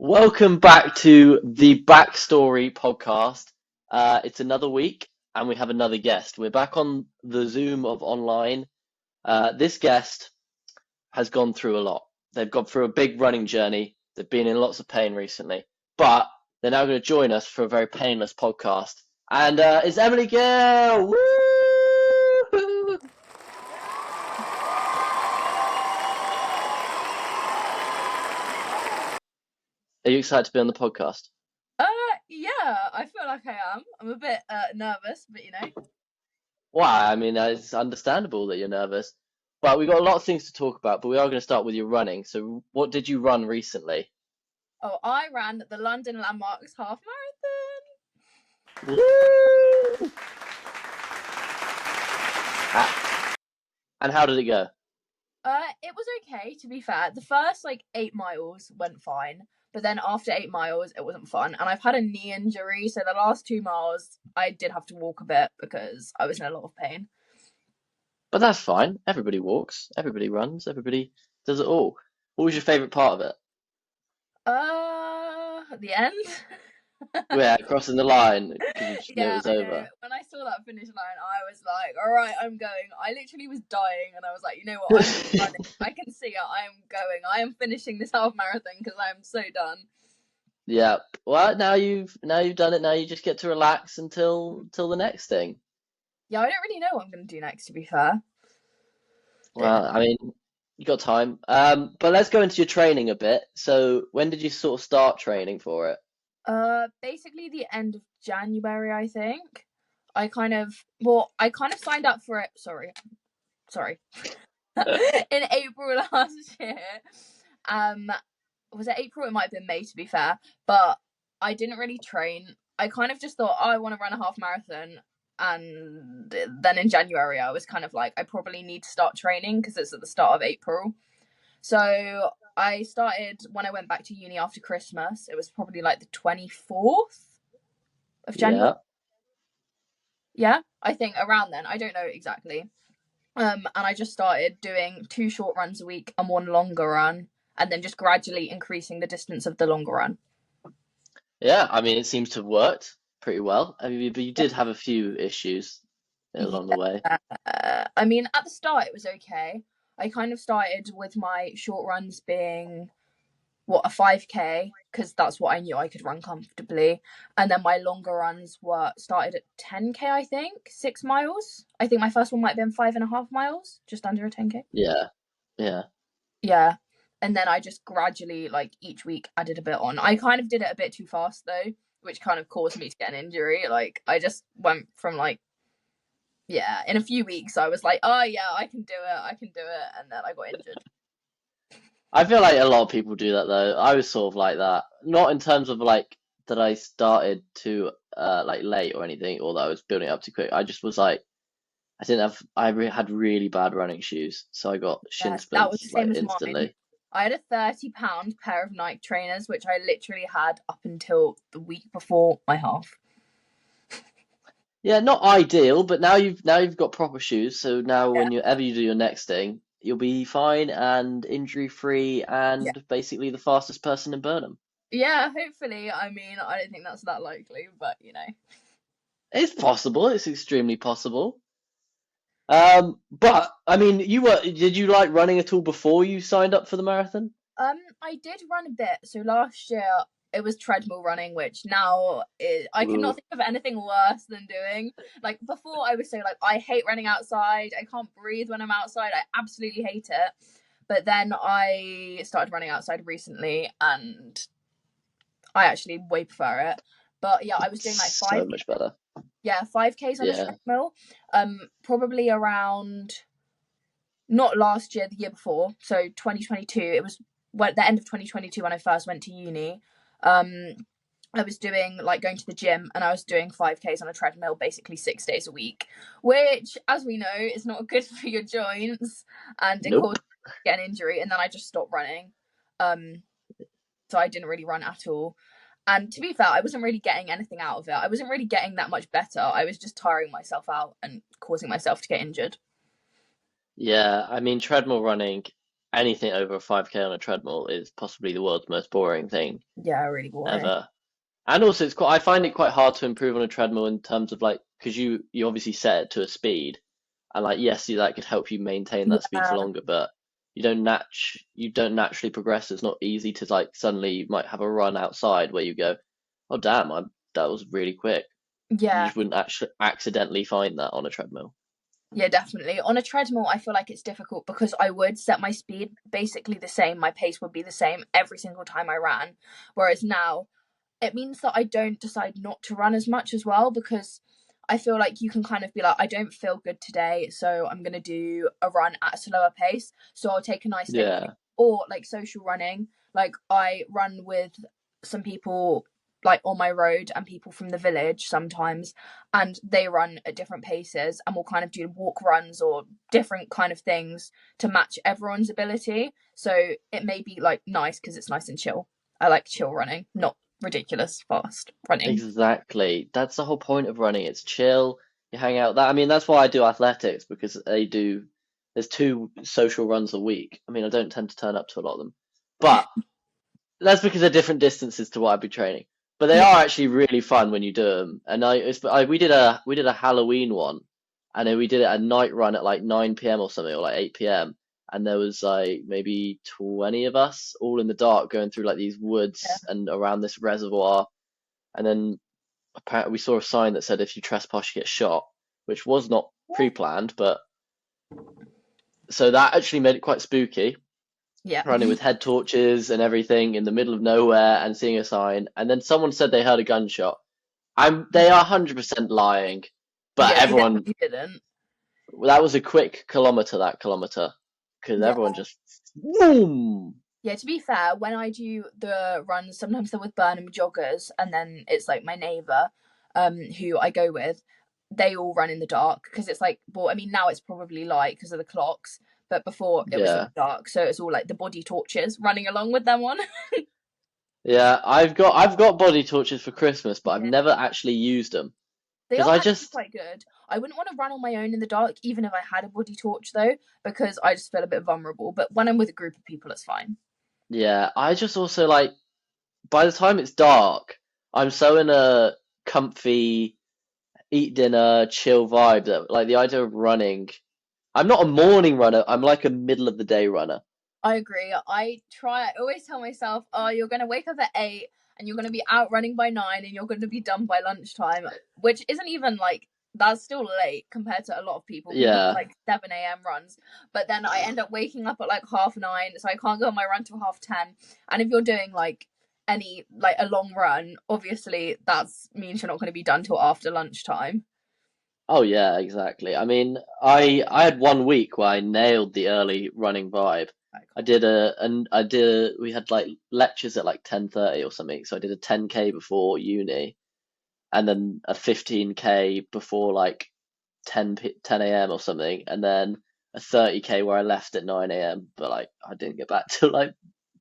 Welcome back to the Backstory podcast. It's another week and we have another guest. We're back on the Zoom of online. This guest has gone through a lot. They've gone through a big running journey. They've been in lots of pain recently, but they're now going to join us for a very painless podcast. And it's Emily Gill. Woo! Are you excited to be on the podcast? Yeah, I feel like I am. I'm a bit nervous, but Why? I mean, it's understandable that you're nervous, but we've got a lot of things to talk about. But we are going to start with your running. So, what did you run recently? Oh, I ran the London Landmarks half Woo! Ah, and how did it go? marathon. It was okay, to be fair. The first 8 miles went fine, but then after 8 miles, it wasn't fun. And I've had a knee injury, so the last 2 miles, I did have to walk a bit because I was in a lot of pain. But that's fine. Everybody walks, everybody runs, everybody does it all. What was your favorite part of it? The end. Yeah, crossing the line because you just knew it Yeah, was I know. over. When I saw that finish line, I was like, all right, I'm going. I literally was dying, and I was like, you know what? I'm running. I can see it. I am going. I am finishing this half marathon because I am so done. Yeah. Well, now you've done it. Now you just get to relax until the next thing. Yeah, I don't really know what I'm going to do next, to be fair. Well, I mean, you got time. But let's go into your training a bit. So, when did you sort of start training for it? Basically the end of January, I think. I kind of signed up for it. Sorry. In April last year. Um, was it April? It might have been May, to be fair. But I didn't really train. I kind of just thought, oh, I want to run a half marathon. And then in January, I was kind of like, I probably need to start training because it's at the start of April. So I started when I went back to uni after Christmas. It was probably like the 24th of January. Yeah. Yeah, I think around then. I don't know exactly. And I just started doing 2 short runs a week and 1 longer run, and then just gradually increasing the distance of the longer run. Yeah, I mean, it seems to have worked pretty well. I mean, but you did have a few issues along the way. I mean, at the start it was okay. I kind of started with my short runs being a 5K because that's what I knew I could run comfortably, and then my longer runs were started at 10K. I think 6 miles. I think my first one might have been 5.5 miles, just under a 10K. Yeah. Yeah. Yeah. And then I just gradually, each week, added a bit on. I kind of did it a bit too fast, though, which kind of caused me to get an injury. I just went from, yeah, in a few weeks, I was like, oh, yeah, I can do it. And then I got injured. I feel like a lot of people do that though. I was sort of like that. Not in terms of like that I started to like late or anything, or that I was building up too quick. I just was like I didn't have had really bad running shoes, so I got shin Yeah, that was the splints like same as mine. instantly. I had a 30-pound pair of Nike trainers, which I literally had up until the week before my half. Yeah, not ideal, but now you've got proper shoes, so now Yeah. when you ever you do your next thing, you'll be fine and injury free Yeah. and basically the fastest person in Burnham. Yeah, hopefully. I mean, I don't think that's that likely, but It's possible, it's extremely possible. But I mean, did you like running at all before you signed up for the marathon? I did run a bit. So last year it was treadmill running, which now I cannot Ooh. think of anything worse than doing. Like before, I was so I hate running outside. I can't breathe when I'm outside. I absolutely hate it. But then I started running outside recently, and I actually way prefer it. But yeah, I was doing So much better. 5Ks on a Yeah. treadmill. Probably around not last year, the year before. So 2022. It was the end of 2022 when I first went to uni. I was doing going to the gym, and I was doing 5Ks on a treadmill basically 6 days a week, which, as we know, is not good for your joints, and it Nope. caused me to get an injury. And then I just stopped running. So I didn't really run at all. And to be fair, I wasn't really getting anything out of it. I wasn't really getting that much better. I was just tiring myself out and causing myself to get injured. Yeah, I mean treadmill running. anything over a 5K on a treadmill is possibly the world's most boring thing Yeah, really boring. ever. And also, I find it quite hard to improve on a treadmill in terms of like, because you obviously set it to a speed, and like, yes, that could help you maintain that speed for Yeah, longer, but you don't naturally progress. It's not easy to like suddenly you might have a run outside where you go, oh damn, that was really quick. You yeah, just wouldn't actually accidentally find that on a treadmill. yeah, definitely. On a treadmill, I feel like it's difficult because I would set my speed basically the same. My pace would be the same every single time I ran. Whereas now, it means that I don't decide not to run as much as well, because I feel like you can kind of be like, I don't feel good today, so I'm gonna do a run at a slower pace. So I'll take a nice day break. Yeah, Or like social running, like I run with some people like on my road and people from the village sometimes, and they run at different paces, and we'll kind of do walk runs or different kind of things to match everyone's ability. So it may be like nice because it's nice and chill. I like chill running, not ridiculous fast running. exactly. That's the whole point of running. It's chill. You hang out. That I mean, that's why I do athletics because there's two social runs a week. I mean, I don't tend to turn up to a lot of them, but that's because they're different distances to what I'd be training. But they Yeah, are actually really fun when you do them. And we did a Halloween one, and then we did it a night run at like 9 p.m. or something, or like 8 p.m. And there was like maybe 20 of us all in the dark going through like these woods and around this reservoir. And then apparently we saw a sign that said if you trespass, you get shot, which was not pre-planned, but so that actually made it quite spooky yeah, running with head torches and everything in the middle of nowhere and seeing a sign. And then someone said they heard a gunshot. They are 100% lying, but yeah. They everyone, definitely didn't. that was a quick kilometer, that kilometer, because Yeah, everyone just, boom. yeah. To be fair, when I do the runs, sometimes they're with Burnham joggers, and then it's like my neighbour, who I go with. They all run in the dark because it's like, well, I mean, now it's probably light because of the clocks, but before it was in Yeah. the dark, so it's all like the body torches running along with them on. Yeah, I've got body torches for Christmas, but I've Yeah. never actually used them They because are I actually just quite good. I wouldn't want to run on my own in the dark, even if I had a body torch, though, because I just feel a bit vulnerable. But when I'm with a group of people, it's fine. yeah, I just also like by the time it's dark, I'm so in a comfy eat dinner, chill vibe that like the idea of running. I'm not a morning runner. I'm like a middle of the day runner. I agree. I always tell myself, oh, you're going to wake up at 8 and you're going to be out running by 9 and you're going to be done by lunchtime, which isn't even like, that's still late compared to a lot of people. People do Yeah. like 7 a.m. runs, but then I end up waking up at like 9:30, so I can't go on my run till 10:30. And if you're doing like a long run, obviously that means you're not going to be done till after lunchtime. Oh yeah, exactly. I mean, I had one week where I nailed the early running vibe. Like, We had like lectures at like 10:30 or something, so I did a 10K before uni and then a 15K before like 10 a.m. or something, and then a 30K where I left at 9 a.m. but like I didn't get back till like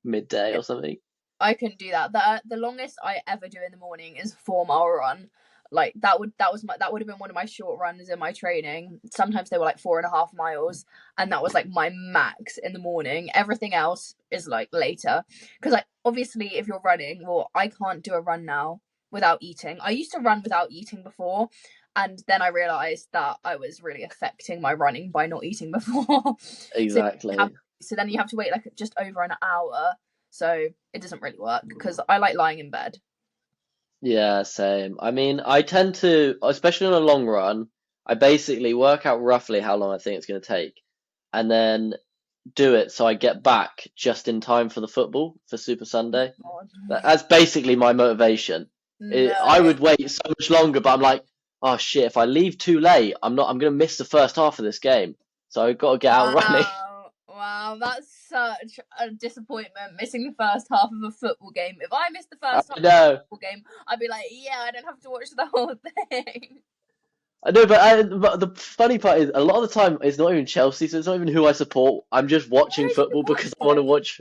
midday or something. I couldn't do that. The longest I ever do in the morning is a 4 mile run. Like that would have been one of my short runs in my training. Sometimes they were like 4.5 miles, and that was like my max in the morning. Everything else is like later. Because like obviously if you're running, well, I can't do a run now without eating. I used to run without eating before, and then I realised that I was really affecting my running by not eating before. so Exactly. so then you have to wait like just over an hour, so it doesn't really work because I like lying in bed. Yeah, same. I mean, I tend to, especially on a long run, I basically work out roughly how long I think it's going to take and then do it so I get back just in time for the football for Super Sunday. God. That's basically my motivation. I No. would wait so much longer, but I'm like, oh shit, if I leave too late, I'm going to miss the first half of this game. So I've got to get out running. Wow. Wow, that's such a disappointment, missing the first half of a football game. If I missed the I first half of know. a football game, I'd be like, yeah, I don't have to watch the whole thing. I know, but the funny part is a lot of the time it's not even Chelsea, so it's not even who I support. I'm just watching Why do you football watch because I want to it? watch.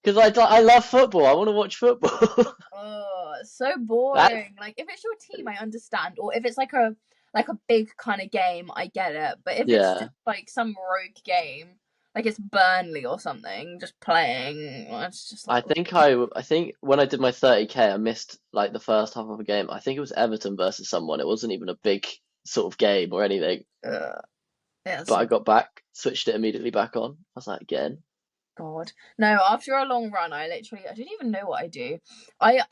Because I love football. I want to watch football. Oh, so That boring. Like if it's your team, I understand, or if it's like a big kind of game, I get it. But if it's just yeah. like some rogue game, like it's Burnley or something, just playing. It's just like, I think when I did my 30K, I missed like the first half of a game. I think it was Everton versus someone. It wasn't even a big sort of game or anything. yeah, But it's I got back, switched it immediately back on. I was like, again. God. No, after a long run, I don't even know what I do. I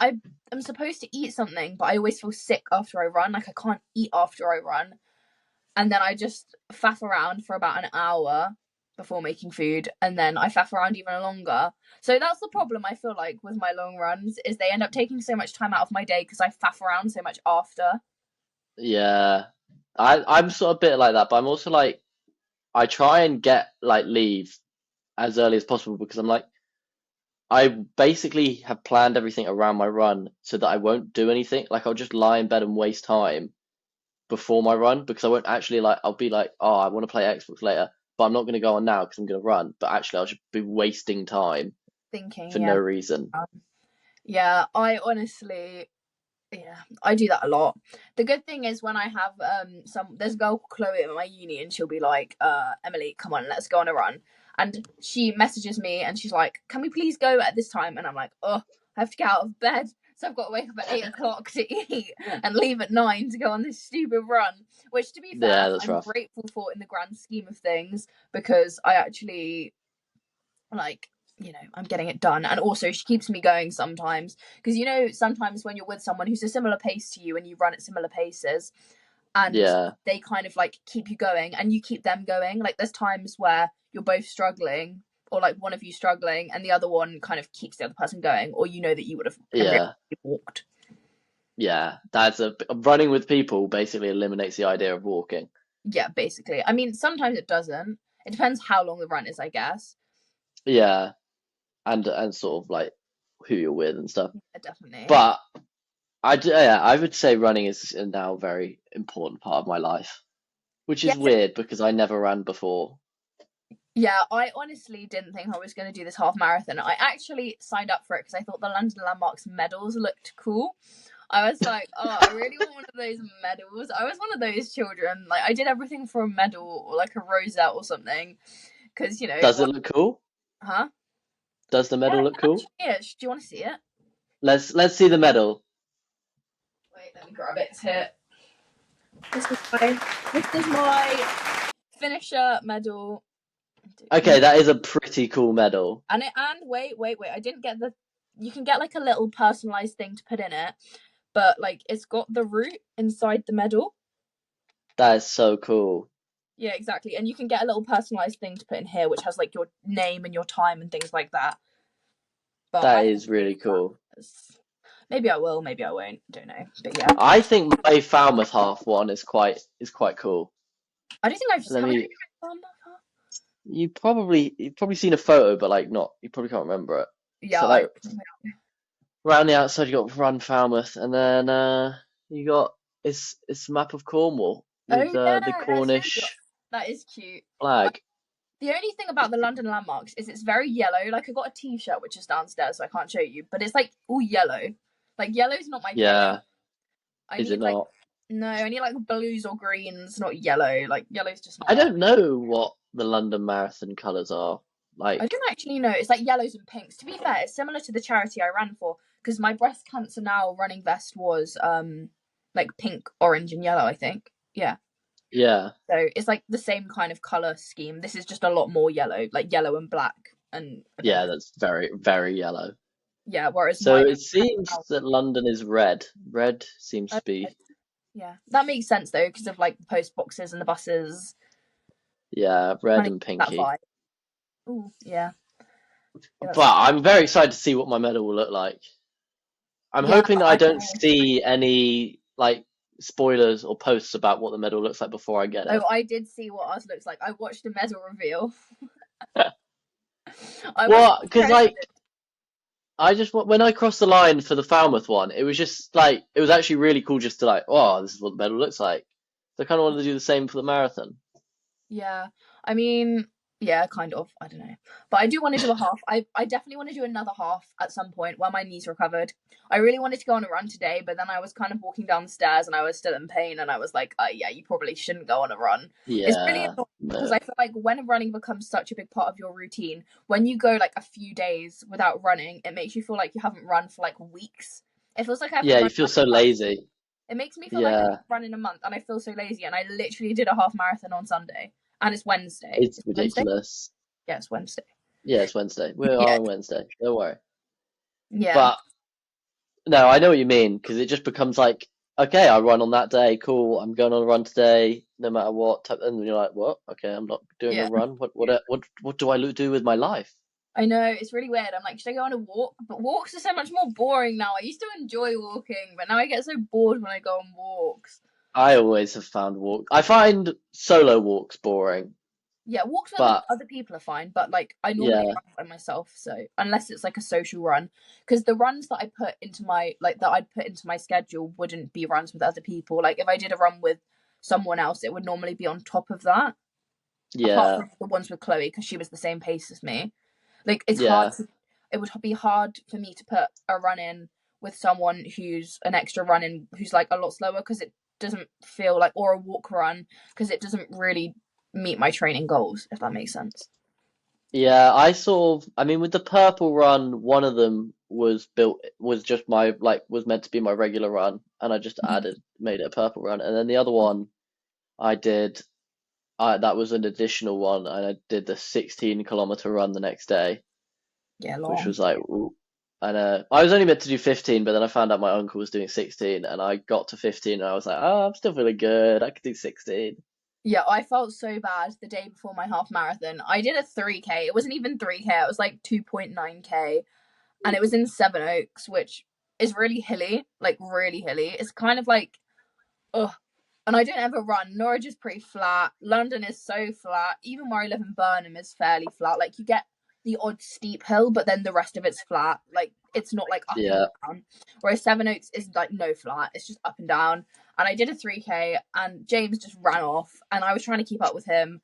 am supposed to eat something, but I always feel sick after I run. Like I can't eat after I run. And then I just faff around for about an hour before making food, and then I faff around even longer. So that's the problem I feel like with my long runs is they end up taking so much time out of my day because I faff around so much after. Yeah. I'm sort of a bit like that, but I'm also like I try and get like leave as early as possible because I'm like I basically have planned everything around my run so that I won't do anything. Like I'll just lie in bed and waste time before my run because I won't actually like I'll be like, oh, I want to play Xbox later, but I'm not going to go on now because I'm going to run. But actually, I'll just be wasting time Thinking, for yeah. no reason. Yeah, I honestly, yeah, I do that a lot. The good thing is when I have there's a girl called Chloe at my uni and she'll be like, Emily, come on, let's go on a run. And she messages me and she's like, can we please go at this time? And I'm like, oh, I have to get out of bed. So I've got to wake up at 8 o'clock to eat and leave at 9 to go on this stupid run. Which, to be fair, Yeah, that's I'm rough. grateful for in the grand scheme of things because I actually like, I'm getting it done. And also she keeps me going sometimes because sometimes when you're with someone who's a similar pace to you and you run at similar paces and Yeah, they kind of like keep you going and you keep them going, like there's times where you're both struggling or like one of you struggling and the other one kind of keeps the other person going, or that you would have in reality yeah, walked. yeah. That's a running with people basically eliminates the idea of walking. Yeah, basically. I mean, sometimes it doesn't. It depends how long the run is, I guess. Yeah, and sort of like who you're with and stuff. Yeah, definitely. But I would say running is now a very important part of my life, which Yeah, is weird because I never ran before. yeah, I honestly didn't think I was going to do this half marathon. I actually signed up for it because I thought the London Landmarks medals looked cool. I was like, oh, I really want one of those medals. I was one of those children. Like, I did everything for a medal or like a rosette or something. Because, Does it look cool? huh? Does the Yeah, medal look cool? actually is. Do you want to see it? Let's see the medal. Wait, let me grab it. It's here. This is my finisher medal. Okay, that is a pretty cool medal. And wait, I didn't get the. You can get like a little personalized thing to put in it, but like it's got the root inside the medal. That is so cool. Yeah, exactly. And you can get a little personalized thing to put in here, which has like your name and your time and things like that. But That I is really cool. maybe I will, maybe I won't. Don't know. But yeah, I think my Falmouth half one is quite cool. I don't think I've just Let haven't. me. You've probably seen a photo, but like not. You probably can't remember it. Yeah, So like around the outside you got Run Falmouth, and then you got it's a map of Cornwall with oh yeah, the Cornish that is cute. flag. The only thing about the London landmarks is it's very yellow. Like I got a T-shirt which is downstairs, so I can't show you, but it's like all yellow. Like yellow's not my colour. Yeah, I is it need like not? no, I need like blues or greens, not yellow. Like yellow's just not I my. don't know what the London Marathon colours are. I Like, don't actually know. It's like yellows and pinks. To be fair, it's similar to the charity I ran for because my breast cancer now running vest was like pink, orange, and yellow. I think. Yeah. yeah, So it's like the same kind of color scheme. This is just a lot more yellow, like yellow and black and a bit yeah, of that's very, very yellow. yeah. Whereas So mine, it seems that London is red. Red seems to be, yeah, that makes sense though because of like the post boxes and the buses. yeah, red Kind of and that pinky. vibe. Oh yeah. But I'm very excited to see what my medal will look like. I'm Yeah, hoping that I I don't know. see any like spoilers or posts about what the medal looks like before I get it. Oh, I did see what ours looks like. I watched the medal reveal. I was What? Because interested. like I just when I crossed the line for the Falmouth one, it was just like it was actually really cool just to like, oh, this is what the medal looks like. So I kind of wanted to do the same for the marathon. Yeah, I mean, yeah, kind of. I don't know, but I do want to do a half. I definitely want to do another half at some point when my knees recovered. I really wanted to go on a run today, but then I was kind of walking down the stairs and I was still in pain, and I was like, yeah, you probably shouldn't go on a run. It's really Yeah, annoying because I feel like when running becomes such a big part of your routine, when you go like a few days without running, it makes you feel like you haven't run for like weeks. It feels like I haven't Yeah, you run feel for so like a month. lazy. It makes me feel like I Yeah, haven't run in a month, and I feel so lazy. And I literally did a half marathon on Sunday, and it's Wednesday. it's Is it Wednesday? ridiculous. Yeah, it's Wednesday. Yeah, it's Wednesday. We're Yeah, on Wednesday. Don't worry. yeah, But no, I know what you mean because it just becomes like, okay, I run on that day. Cool, I'm going on a run today, no matter what. And you're like, what? Okay, I'm not doing a yeah. run. What do I do with my life? I know, it's really weird. I'm like, should I go on a walk? But walks are so much more boring now. I used to enjoy walking, but now I get so bored when I go on walks. I always have found I find solo walks boring, Yeah, walks with but other people are fine, but like I normally yeah, run by myself, so unless it's like a social run, because the runs that I put into my like that I'd put into my schedule wouldn't be runs with other people. Like if I did a run with someone else, it would normally be on top of that, apart yeah, from the ones with Chloe, because she was the same pace as me. Like it's hard yeah, to, it would be hard for me to put a run in with someone who's an extra run in who's like a lot slower, because it doesn't feel like, or a walk run, because it doesn't really meet my training goals, if that makes sense. yeah. I mean, with the purple run, one of them was just my like was meant to be my regular run, and I just made it a purple run, and then the other one I did. That was an additional one, and I did the 16-kilometer run the next day, Yeah, which long. was like, ooh. And I was only meant to do 15, but then I found out my uncle was doing 16, and I got to 15, and I was like, oh, I'm still feeling good. I could do 16. Yeah, I felt so bad the day before my half marathon. I did a 3K. It wasn't even 3K, it was like 2.9K. And it was in Seven Oaks, which is really hilly, like really hilly. It's kind of like, ugh. And I don't ever run. Norwich is pretty flat. London is so flat. Even where I live in Burnham is fairly flat. Like you get the odd steep hill, but then the rest of it's flat. Like it's not like up and Yeah. down. Whereas Seven Oaks is like no flat. It's just up and down. And I did a 3K, and James just ran off, and I was trying to keep up with him,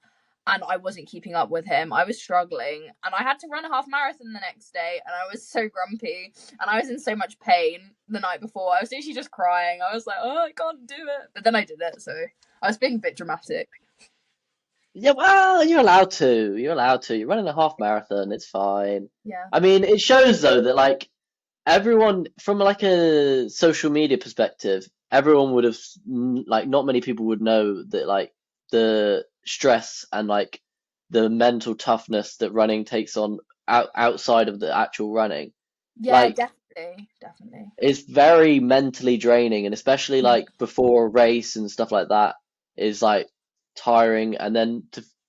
and I wasn't keeping up with him. I was struggling, and I had to run a half marathon the next day, and I was so grumpy, and I was in so much pain the night before. I was literally just crying. I was like, oh, I can't do it. But then I did it, so I was being a bit dramatic. Yeah, well, you're allowed to. You're allowed to. You're running a half marathon. It's fine. Yeah. I mean, it shows though that like everyone from like a social media perspective, everyone would have like not many people would know that like the stress and like the mental toughness that running takes on outside of the actual running. Yeah, Like definitely. Definitely. it's very mentally draining, and especially Mm. like before a race and stuff like that is like tiring. And then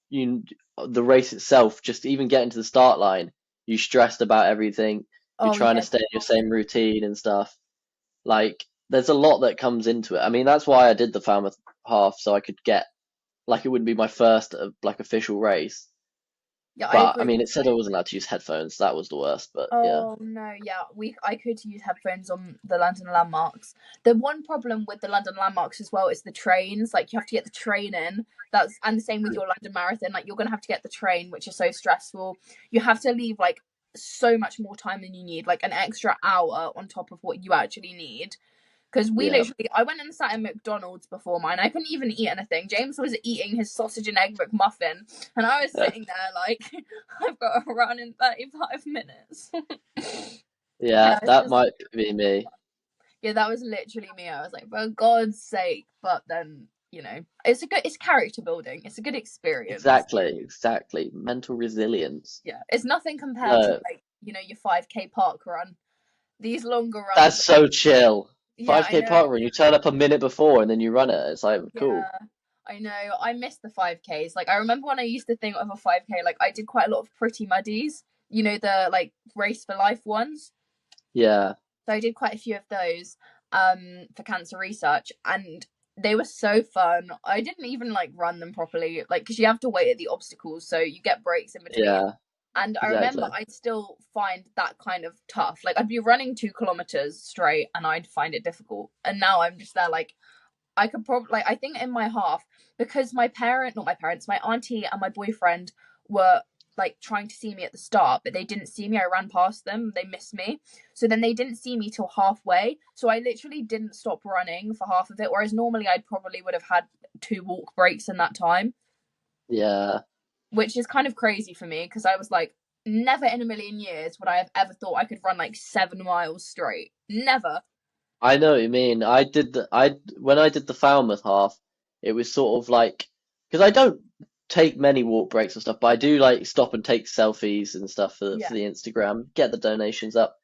you the race itself, just even getting to the start line, you stressed about everything. You're Oh, trying to yeah. stay in your same routine and stuff. Like there's a lot that comes into it. I mean, that's why I did the Falmouth half, so I could get like it wouldn't be my first like official race. Yeah, I But I agree. mean, it said I wasn't allowed to use headphones. That was the worst. But yeah, Oh no, yeah, I could use headphones on the London landmarks. The one problem with the London landmarks as well is the trains. Like you have to get the train in. That's and the same with your London marathon. Like you're gonna have to get the train, which is so stressful. You have to leave like so much more time than you need, like an extra hour on top of what you actually need. Because yeah. I went and sat at McDonald's before mine. I couldn't even eat anything. James was eating his sausage and egg McMuffin, and I was sitting there like, I've got to run in 35 minutes. Yeah, Yeah, it's that just, might be me. yeah, that was literally me. I was like, for God's sake. But then, it's character building. It's a good experience. Exactly. Mental resilience. Yeah, it's nothing compared to No, like, your 5K park run. These longer runs, that's so chill. yeah, I 5K know. park run, you turn up a minute before and then you run it. It's like cool. Yeah, I know. I miss the 5Ks. Like I remember when I used to think of a 5K, like I did quite a lot of Pretty Muddies, the like race for life ones. Yeah, So I did quite a few of those for cancer research, and they were so fun. I didn't even like run them properly, like because you have to wait at the obstacles, so you get breaks in between. yeah, And I remember exactly. I'd still find that kind of tough. Like I'd be running 2 kilometers straight, and I'd find it difficult. And now I'm just there like I could probably like I think in my half, because not my parents, my auntie and my boyfriend were like trying to see me at the start, but they didn't see me. I ran past them, they missed me. So then they didn't see me till halfway. So I literally didn't stop running for half of it. Whereas normally I probably would have had 2 walk breaks in that time. Yeah. which is kind of crazy for me because I was like, never in a million years would I have ever thought I could run like 7 miles straight. Never. I know what you mean. When I did the Falmouth half, it was sort of like because I don't take many walk breaks and stuff, but I do like stop and take selfies and stuff for Yeah. the Instagram, get the donations up.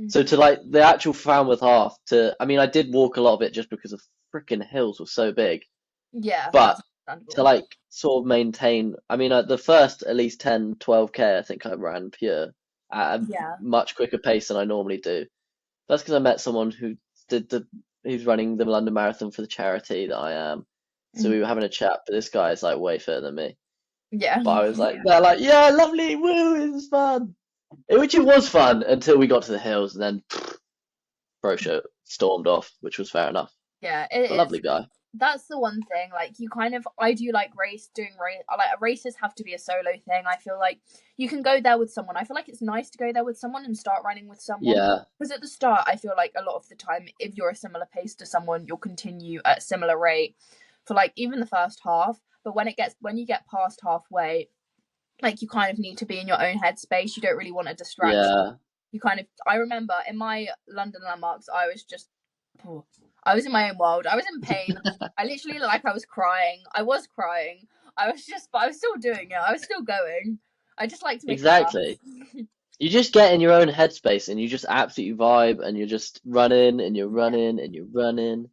So Hmm. to like the actual Falmouth half, I mean, I did walk a lot of it just because the freaking hills were so big, Yeah, but that's to understandable. like sort of maintain, I mean, the first at least 10, 12K, I think I ran pure at a Yeah. much quicker pace than I normally do. That's because I met someone did the who's running the London Marathon for the charity that I am. So Mhm. we were having a chat, but this guy is like way further than me. Yeah. But I was like, they're like, yeah, lovely, woo, it was fun. Which it was fun until we got to the hills, and then pro show stormed off, which was fair enough. Yeah, it But is. lovely guy. That's the one thing. Like, you kind of, I do like doing race. Like, races have to be a solo thing. I feel like you can go there with someone. I feel like it's nice to go there with someone and start running with someone. Yeah, Because at the start, I feel like a lot of the time, if you're a similar pace to someone, you'll continue at a similar rate for like even the first half. But when you get past halfway, like you kind of need to be in your own headspace. You don't really want a distraction. yeah, You kind of, I remember in my London landmarks, I was just, I was in my own world. I was in pain. I literally, like, I was crying. I was crying. But I was still doing it. I was still going. I just like to make a fuss. exactly. You just get in your own headspace and you just absolutely vibe and you're just running and you're Yeah, running and you're running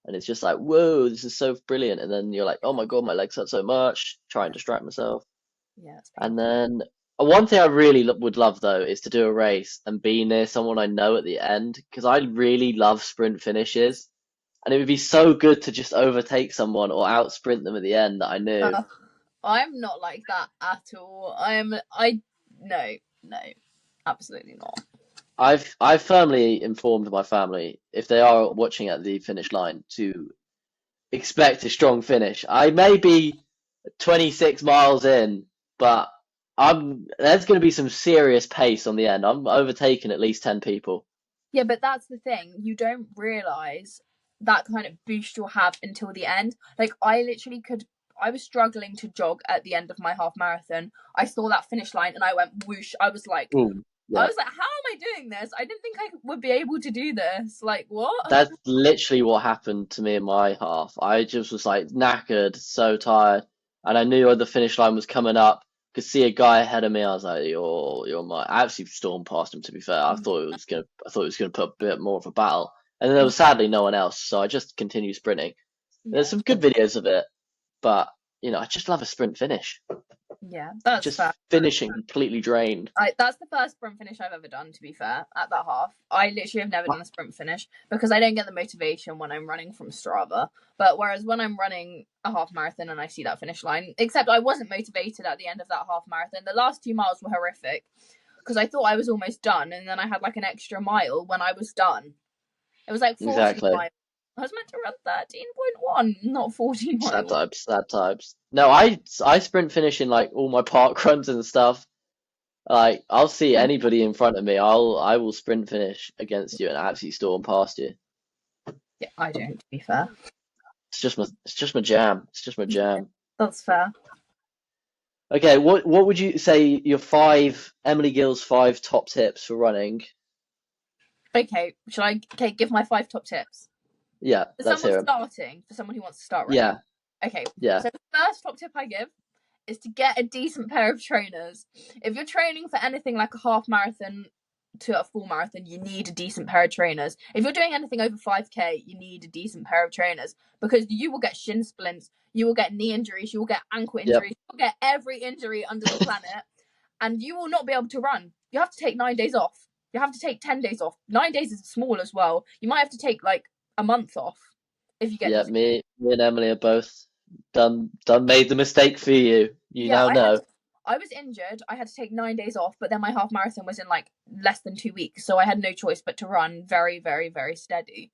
and it's just like, whoa, this is so brilliant. And then you're like, oh my God, my legs hurt so much. Try and distract myself. yeah, it's And painful. then one thing I really would love though is to do a race and be near someone I know at the end because I really love sprint finishes. And it would be so good to just overtake someone or out sprint them at the end that I knew. Uh, I'm not like that at all. No, no, absolutely not. I've firmly informed my family if they are watching at the finish line to expect a strong finish. I may be 26 miles in, but there's going to be some serious pace on the end. I'm overtaking at least 10 people. Yeah, but that's the thing. You don't realize that kind of boost you'll have until the end. Like, I was struggling to jog at the end of my half marathon. I saw that finish line and I went whoosh. Ooh, I yeah. was like, how am I doing this? I didn't think I would be able to do this. Like, what? That's literally what happened to me in my half. I just was like knackered, so tired, and I knew the finish line was coming up. Could see a guy ahead of me. I was like, "You're my." I actually stormed past him. To be fair, I thought it was gonna put a bit more of a battle, and then there was sadly no one else, so I just continued sprinting. There's Yeah, some good videos of it, but I just love a sprint finish. yeah, that's Just fair. finishing completely drained. That's the first sprint finish I've ever done, to be fair, at that half. I literally have never done a sprint finish because I don't get the motivation when I'm running from Strava. But whereas when I'm running a half marathon and I see that finish line, except I wasn't motivated at the end of that half marathon. The last 2 miles were horrific because I thought I was almost done, and then I had like an extra mile when I was done. It was like 14 Exactly. miles. I was meant to run 13.1, not 14 Sad miles. times, sad times. No, I sprint finish in like all my park runs and stuff. Like I'll see anybody in front of me, I will sprint finish against you and absolutely storm past you. Yeah, I don't, to be fair. It's just my jam. It's just my Yeah, jam. that's fair. Okay, what would you say your five Emily Gill's five top tips for running? Okay, okay, give my 5 top tips? Yeah, For let's someone hear him. starting, for someone who wants to start running. Yeah, Okay, yeah, so the first top tip I give is to get a decent pair of trainers. If you're training for anything like a half marathon to a full marathon, you need a decent pair of trainers. If you're doing anything over 5K, you need a decent pair of trainers because you will get shin splints, you will get knee injuries, you will get ankle yep, injuries, you will get every injury under the planet, and you will not be able to run. You have to take 9 days off. You have to take 10 days off. 9 days is small as well. You might have to take like a month off if you get yeah. these. Me and Emily are both done made the mistake for you. You Yeah, now know. I was injured. I had to take 9 days off, but then my half marathon was in like less than 2 weeks, so I had no choice but to run very, very, very steady.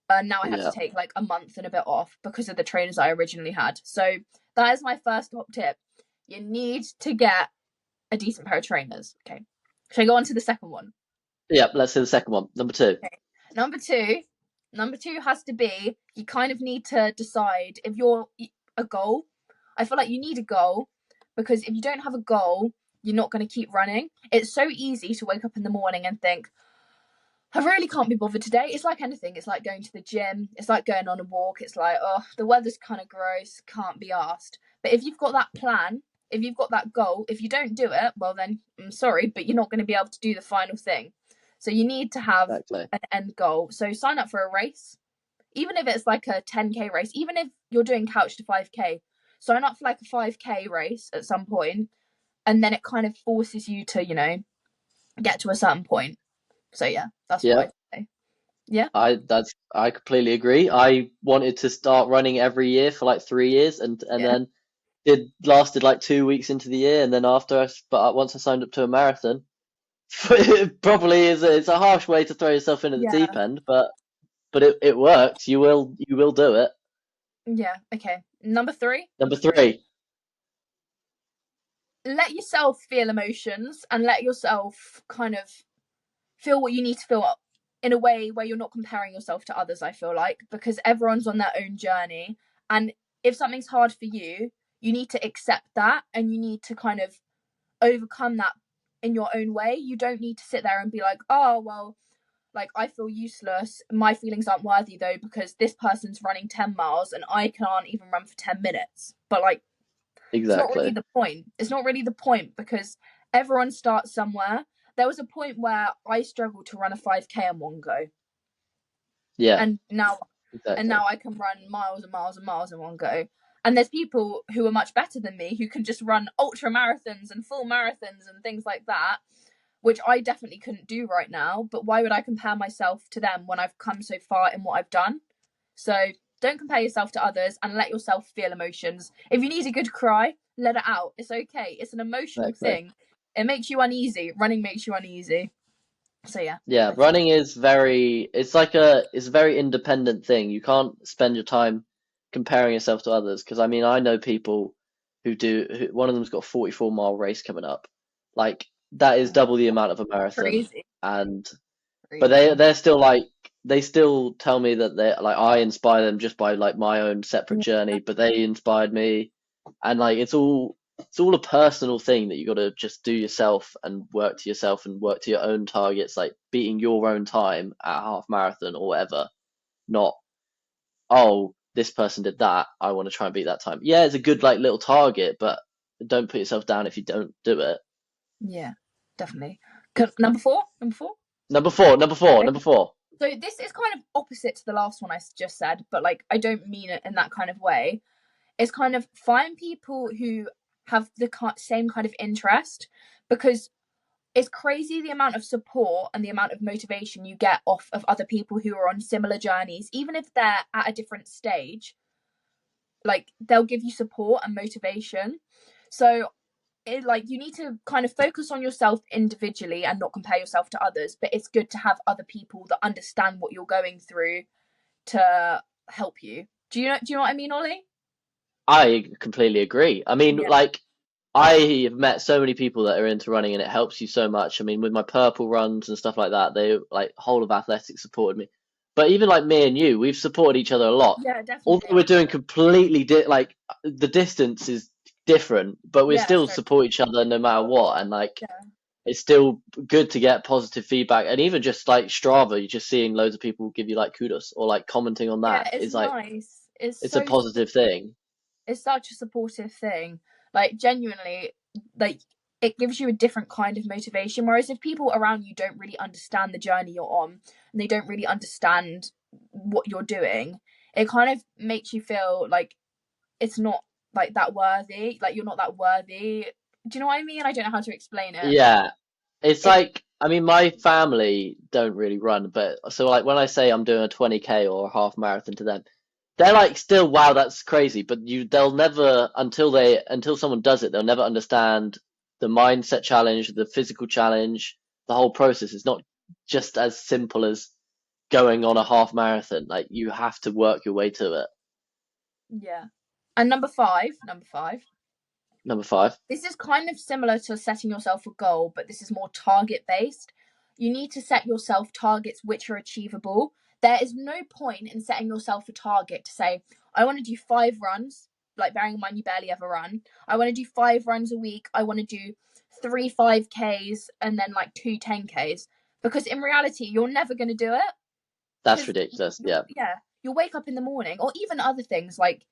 And now I have to Yeah, take like a month and a bit off because of the trainers I originally had. So that is my first top tip. You need to get a decent pair of trainers. Okay. Should I go on to the second one? yeah. Let's see the second one. Number two. Okay. Number two, number two has to be you kind of need to decide if you're a goal. I feel like you need a goal, because if you don't have a goal, you're not going to keep running. It's so easy to wake up in the morning and think, I really can't be bothered today. It's like anything. It's like going to the gym. It's like going on a walk. It's like, oh, the weather's kind of gross. Can't be asked. But if you've got that plan, if you've got that goal, if you don't do it, well, then I'm sorry, but you're not going to be able to do the final thing. So you need to have Exactly. an end goal. So sign up for a race, even if it's like a 10K race, even if you're doing couch to 5K, sign up for like a 5K race at some point, and then it kind of forces you to, get to a certain point. So yeah, that's what Yeah. I'd say. Yeah. I completely agree. I wanted to start running every year for like 3 years, and Yeah. then it lasted like 2 weeks into the year, and then but once I signed up to a marathon, it probably it's a harsh way to throw yourself in at the Yeah. deep end, but it works. You will do it. Yeah. Okay. Number 3, Number 3. let yourself feel emotions and let yourself kind of feel what you need to feel in a way where you're not comparing yourself to others, I feel like, because everyone's on their own journey. And if something's hard for you, you need to accept that and you need to kind of overcome that in your own way. You don't need to sit there and be like, oh, well, like I feel useless. My feelings aren't worthy though, because this person's running 10 miles and I can't even run for 10 minutes. But like, it's not really Exactly. the point. It's not really the point because everyone starts somewhere. There was a point where I struggled to run a 5K in one go. Yeah, And now exactly. I can run miles and miles and miles in one go. And there's people who are much better than me who can just run ultra marathons and full marathons and things like that, which I definitely couldn't do right now. But why would I compare myself to them when I've come so far in what I've done? So don't compare yourself to others and let yourself feel emotions. If you need a good cry, let it out. It's okay. It's an emotional Exactly. thing. It makes you uneasy. Running makes you uneasy. So yeah, Yeah, I'd say running is it's a very independent thing. You can't spend your time comparing yourself to others because I mean I know people one of them's got a 44-mile race coming up. Like that is double the amount of a marathon, crazy, and but crazy. they're still like they still tell me that they like I inspire them just by like my own separate journey, but they inspired me, and like it's all a personal thing that you got to just do yourself and work to yourself and work to your own targets, like beating your own time at a half marathon or whatever. Not, oh, this person did that, I want to try and beat that time. Yeah, it's a good like little target, but don't put yourself down if you don't do it. Yeah, definitely. Number 4. Number 4. Number four, number four, Okay. number four. So this is kind of opposite to the last one I just said, but like I don't mean it in that kind of way. It's kind of find people who have the same kind of interest, because it's crazy the amount of support and the amount of motivation you get off of other people who are on similar journeys, even if they're at a different stage. Like they'll give you support and motivation. So like you need to kind of focus on yourself individually and not compare yourself to others, but it's good to have other people that understand what you're going through to help you. Do you know what I mean, Ollie? I completely agree. I mean, Yeah. like, I have met so many people that are into running and it helps you so much. I mean, with my purple runs and stuff like that, they like whole of athletics supported me. But even like me and you, we've supported each other a lot. Yeah, Although definitely. we're doing completely like the distance is different, but we Yeah, still so support each other no matter what. And like, yeah. it's still good to get positive feedback. And even just like Strava, you're just seeing loads of people give you like kudos or like commenting on Yeah, that it's is like, nice. It's it's a so positive thing. it's such a supportive thing. Like genuinely, like it gives you a different kind of motivation. Whereas if people around you don't really understand the journey you're on and they don't really understand what you're doing, it kind of makes you feel like it's not like that worthy. Like you're not that worthy. Do you know what I mean? I don't know how to explain it. Yeah. It's It like, I mean, my family don't really run, but so like when I say I'm doing a 20K or a half marathon to them, they're like still, wow, that's crazy. But they'll never, until someone does it, they'll never understand the mindset challenge, the physical challenge, the whole process. It's not just as simple as going on a half marathon. Like you have to work your way to it. yeah. And number 5. Number 5. This is kind of similar to setting yourself a goal, but this is more target based. You need to set yourself targets which are achievable. There is no point in setting yourself a target to say, I want to do 5 runs like bearing in mind you barely ever run, I want to do 5 runs a week. I want to do 3 5Ks and then like 2 10Ks. Because in reality, you're never going to do it. That's ridiculous. Yeah. You'll wake up in the morning, or even other things, like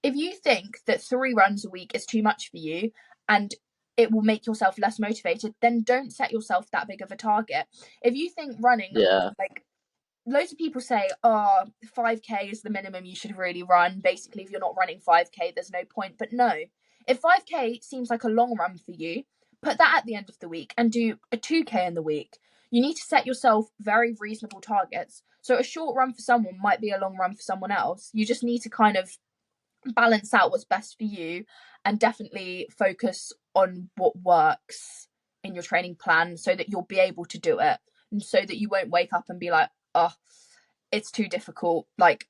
if you think that 3 runs a week is too much for you and it will make yourself less motivated, then don't set yourself that big of a target. If you think running, like loads of people say, 5K is the minimum you should really run. Basically, if you're not running 5K, there's no point. But no, if 5K seems like a long run for you, put that at the end of the week and do a 2K in the week. You need to set yourself very reasonable targets. So a short run for someone might be a long run for someone else. You just need to kind of balance out what's best for you and definitely focus on what works in your training plan so that you'll be able to do it, and so that you won't wake up and be like, oh, it's too difficult, like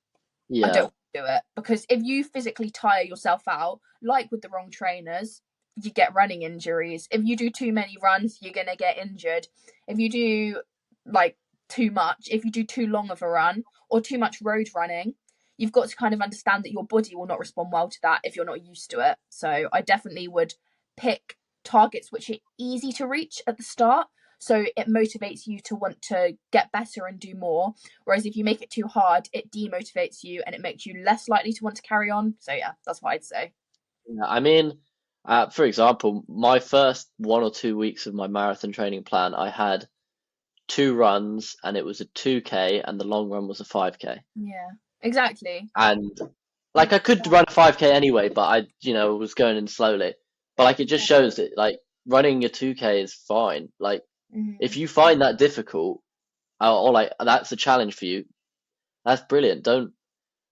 I don't want to do it. Because if you physically tire yourself out, like with the wrong trainers, you get running injuries. If you do too many runs, you're going to get injured. If you do like too much, if you do too long of a run or too much road running, you've got to kind of understand that your body will not respond well to that if you're not used to it. So I definitely would pick targets which are easy to reach at the start, so it motivates you to want to get better and do more. Whereas if you make it too hard, it demotivates you and it makes you less likely to want to carry on. So yeah, that's what I'd say. Yeah, I mean, for example, my first 1 or 2 weeks of my marathon training plan, I had 2 runs, and it was a 2K, and the long run was a 5K. Yeah, exactly. And like I could run a 5K anyway, but I, was going in slowly. But like it just shows that like running a 2K is fine. Like if you find that difficult, or like that's a challenge for you, that's brilliant. Don't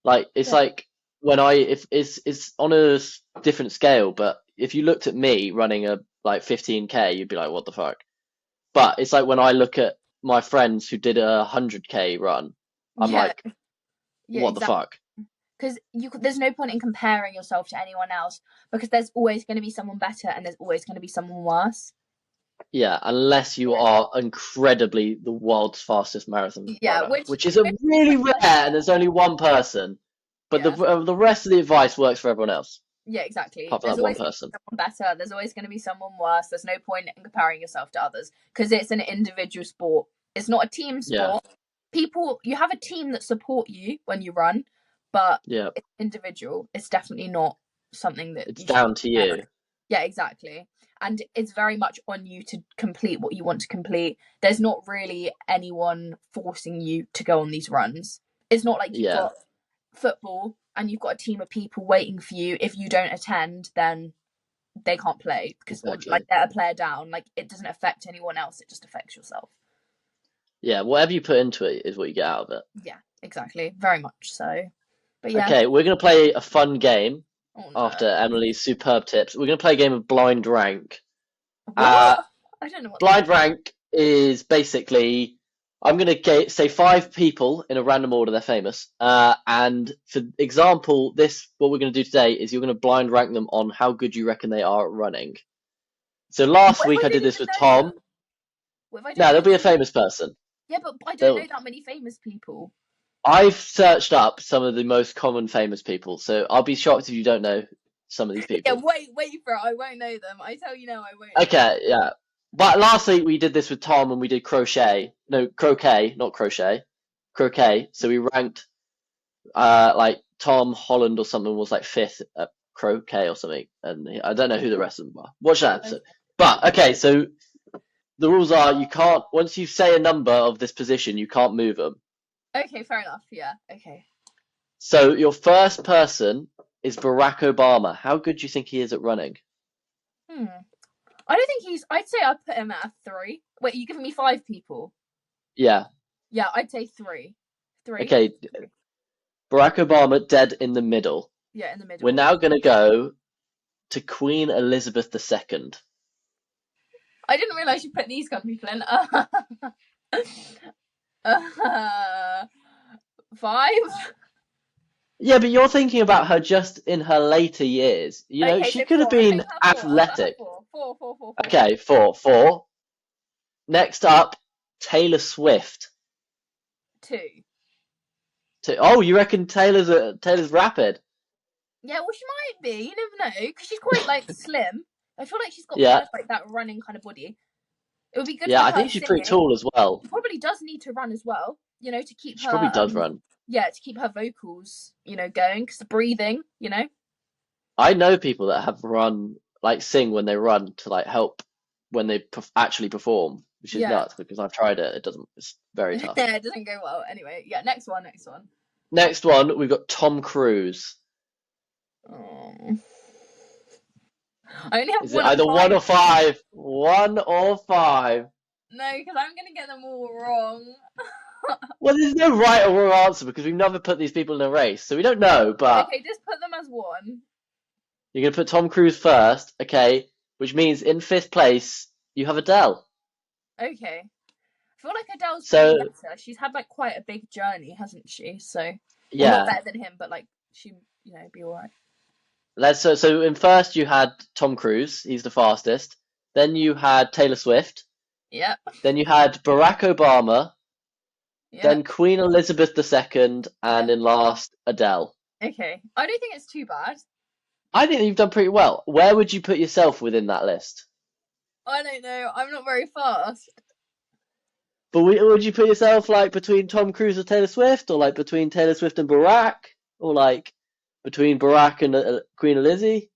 like it's like when if it's on a different scale, but if you looked at me running a like 15K, you'd be like, what the fuck? But it's like when I look at my friends who did a 100K run, I'm like, what the fuck? Because there's no point in comparing yourself to anyone else, because there's always going to be someone better and there's always going to be someone worse. Yeah, unless you are incredibly the world's fastest marathon runner, which is a really rare, and there's only one person. But the rest of the advice works for everyone else. Yeah, exactly. Apart from There's that always one person. Someone better. There's always going to be someone worse. There's no point in comparing yourself to others, because it's an individual sport. It's not a team sport. You have a team that support you when you run, but it's individual. It's definitely not something that it's down to you. Yeah, exactly. And it's very much on you to complete what you want to complete. There's not really anyone forcing you to go on these runs. It's not like you've got football and you've got a team of people waiting for you. If you don't attend, then they can't play, because like they're a player down. Like it doesn't affect anyone else. It just affects yourself. Yeah, whatever you put into it is what you get out of it. Yeah, exactly. Very much so. But yeah. Okay, we're going to play a fun game after Emily's superb tips. We're going to play a game of blind rank. What? I don't know what blind rank is basically, I'm going to say 5 people in a random order, they're famous. And for example, what we're going to do today is you're going to blind rank them on how good you reckon they are at running. So last week I did this with Tom. No, there'll be a famous person. Yeah, but I don't know that many famous people. I've searched up some of the most common famous people, so I'll be shocked if you don't know some of these people. Yeah, wait for it. I won't know them. I tell you now, I won't. Okay, yeah. But last week we did this with Tom, and we did croquet. No, croquet, not crochet. Croquet. So we ranked, like Tom Holland or something was like 5th at croquet or something, and I don't know who the rest of them are. Watch that episode. But okay, so the rules are you can't, once you say a number of this position, you can't move them. Okay, fair enough. Yeah, okay. So your first person is Barack Obama. How good do you think he is at running? I don't think I'd say I'd put him at a 3. Wait, you giving me 5 people? Yeah. Yeah, I'd say 3. 3. Okay. Barack Obama, dead in the middle. Yeah, in the middle. We're now going to go to Queen Elizabeth II. I didn't realise you put these kind of people in. 5? Yeah, but you're thinking about her just in her later years. You know, she could have been athletic. 4. Okay, 4. Next up, Taylor Swift. 2. Oh, you reckon Taylor's rapid? Yeah, well, she might be. You never know, because she's quite like slim. I feel like she's got Yeah, kind of like that running kind of body. It would be good yeah. with I her think she's pretty singing. tall as well. She probably does need to run as well, to keep She probably her does run. to keep her vocals, going, because the breathing, I know people that have run, like sing when they run to like help when they actually perform, which is Yeah. nuts because I've tried it. It doesn't. It's very tough. Yeah, it doesn't go well. Anyway, yeah, next one. Next one, we've got Tom Cruise. Oh. I only have Is it one of either one five. or five? One or five? No, because I'm gonna get them all wrong. Well, there's no right or wrong answer because we've never put these people in a race, so we don't know. But Okay, just put them as one. you're gonna put Tom Cruise first, okay? Which means in fifth place you have Adele. Okay. I feel like Adele's probably So better. She's had like quite a big journey, hasn't she? So, well, not yeah, better than him, but like she, be alright. so in first you had Tom Cruise, he's the fastest. Then you had Taylor Swift. Yep. Then you had Barack Obama. Yep. Then Queen Elizabeth II, and Yep. in last Adele. Okay. I don't think it's too bad. I think you've done pretty well. Where would you put yourself within that list? I don't know. I'm not very fast. But would you put yourself like between Tom Cruise and Taylor Swift, or like between Taylor Swift and Barack, or like between Barack and Queen Lizzie?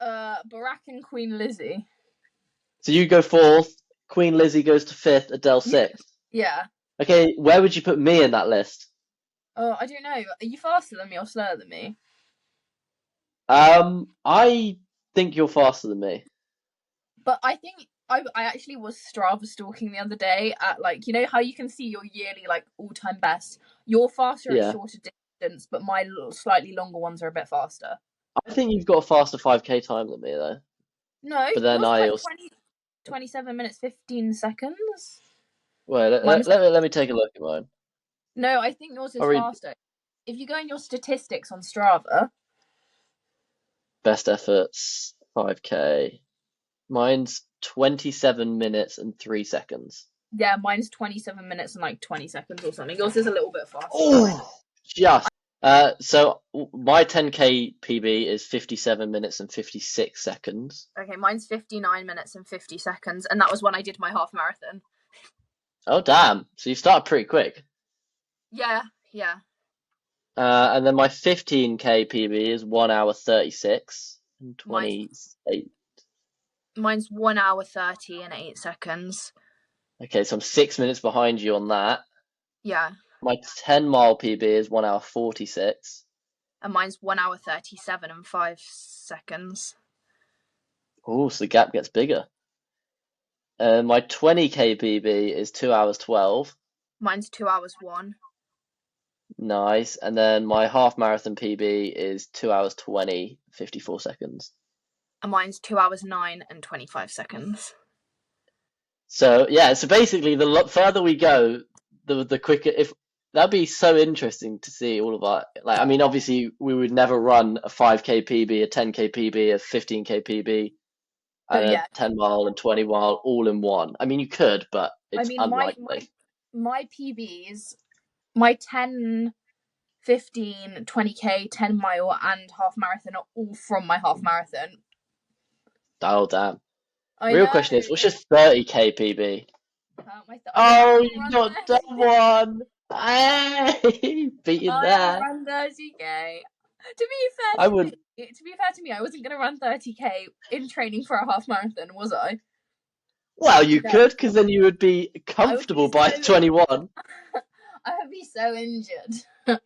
Barack and Queen Lizzie. So you go fourth, Queen Lizzie goes to fifth, Adele sixth. Yeah. Okay, where would you put me in that list? Oh, I don't know. Are you faster than me or slower than me? I think you're faster than me. But I think I actually was Strava stalking the other day at like, how you can see your yearly like all-time best. You're faster at Yeah. shorter distance, but my slightly longer ones are a bit faster. I think you've got a faster 5K time than me though. No, But then yours I like also 27 minutes 15 seconds. wait. Let me take a look at mine. No, I think yours is I'll read faster. If you go in your statistics on Strava, best efforts 5K. Mine's 27 minutes and 3 seconds. yeah, mine's 27 minutes and like 20 seconds or something. Yours is a little bit faster. Oh, just. So my 10K PB is 57 minutes and 56 seconds. Okay, mine's 59 minutes and 50 seconds, and that was when I did my half marathon. Oh, damn. So you started pretty quick. Yeah. And then my 15K PB is 1 hour 36 and 28. Mine's 1 hour 30 and 8 seconds. Okay, so I'm 6 minutes behind you on that. Yeah. My 10-mile PB is 1 hour 46. And mine's 1 hour 37 and 5 seconds. Oh, so the gap gets bigger. My 20K PB is 2 hours 12. Mine's 2 hours 1. Nice. And then my half marathon PB is 2 hours 20, 54 seconds. And mine's 2 hours 9 and 25 seconds. So yeah, so basically the further we go, the quicker. If that'd be so interesting to see all of our I mean, obviously we would never run a 5K PB, a 10K PB, a 15K PB, and a 10 mile and 20 mile all in one. I mean, you could, but it's unlikely. My PBs, my 10, 15, 20K, 10 mile, and half marathon are all from my half marathon. Oh damn! Real question is, what's your 30K PB? Oh, you got done one. Hey, beat you there. Run 30K. To be fair to me, I wasn't gonna run 30K in training for a half marathon, was I? Well, you could, because then you would be comfortable by 21. I would be so injured.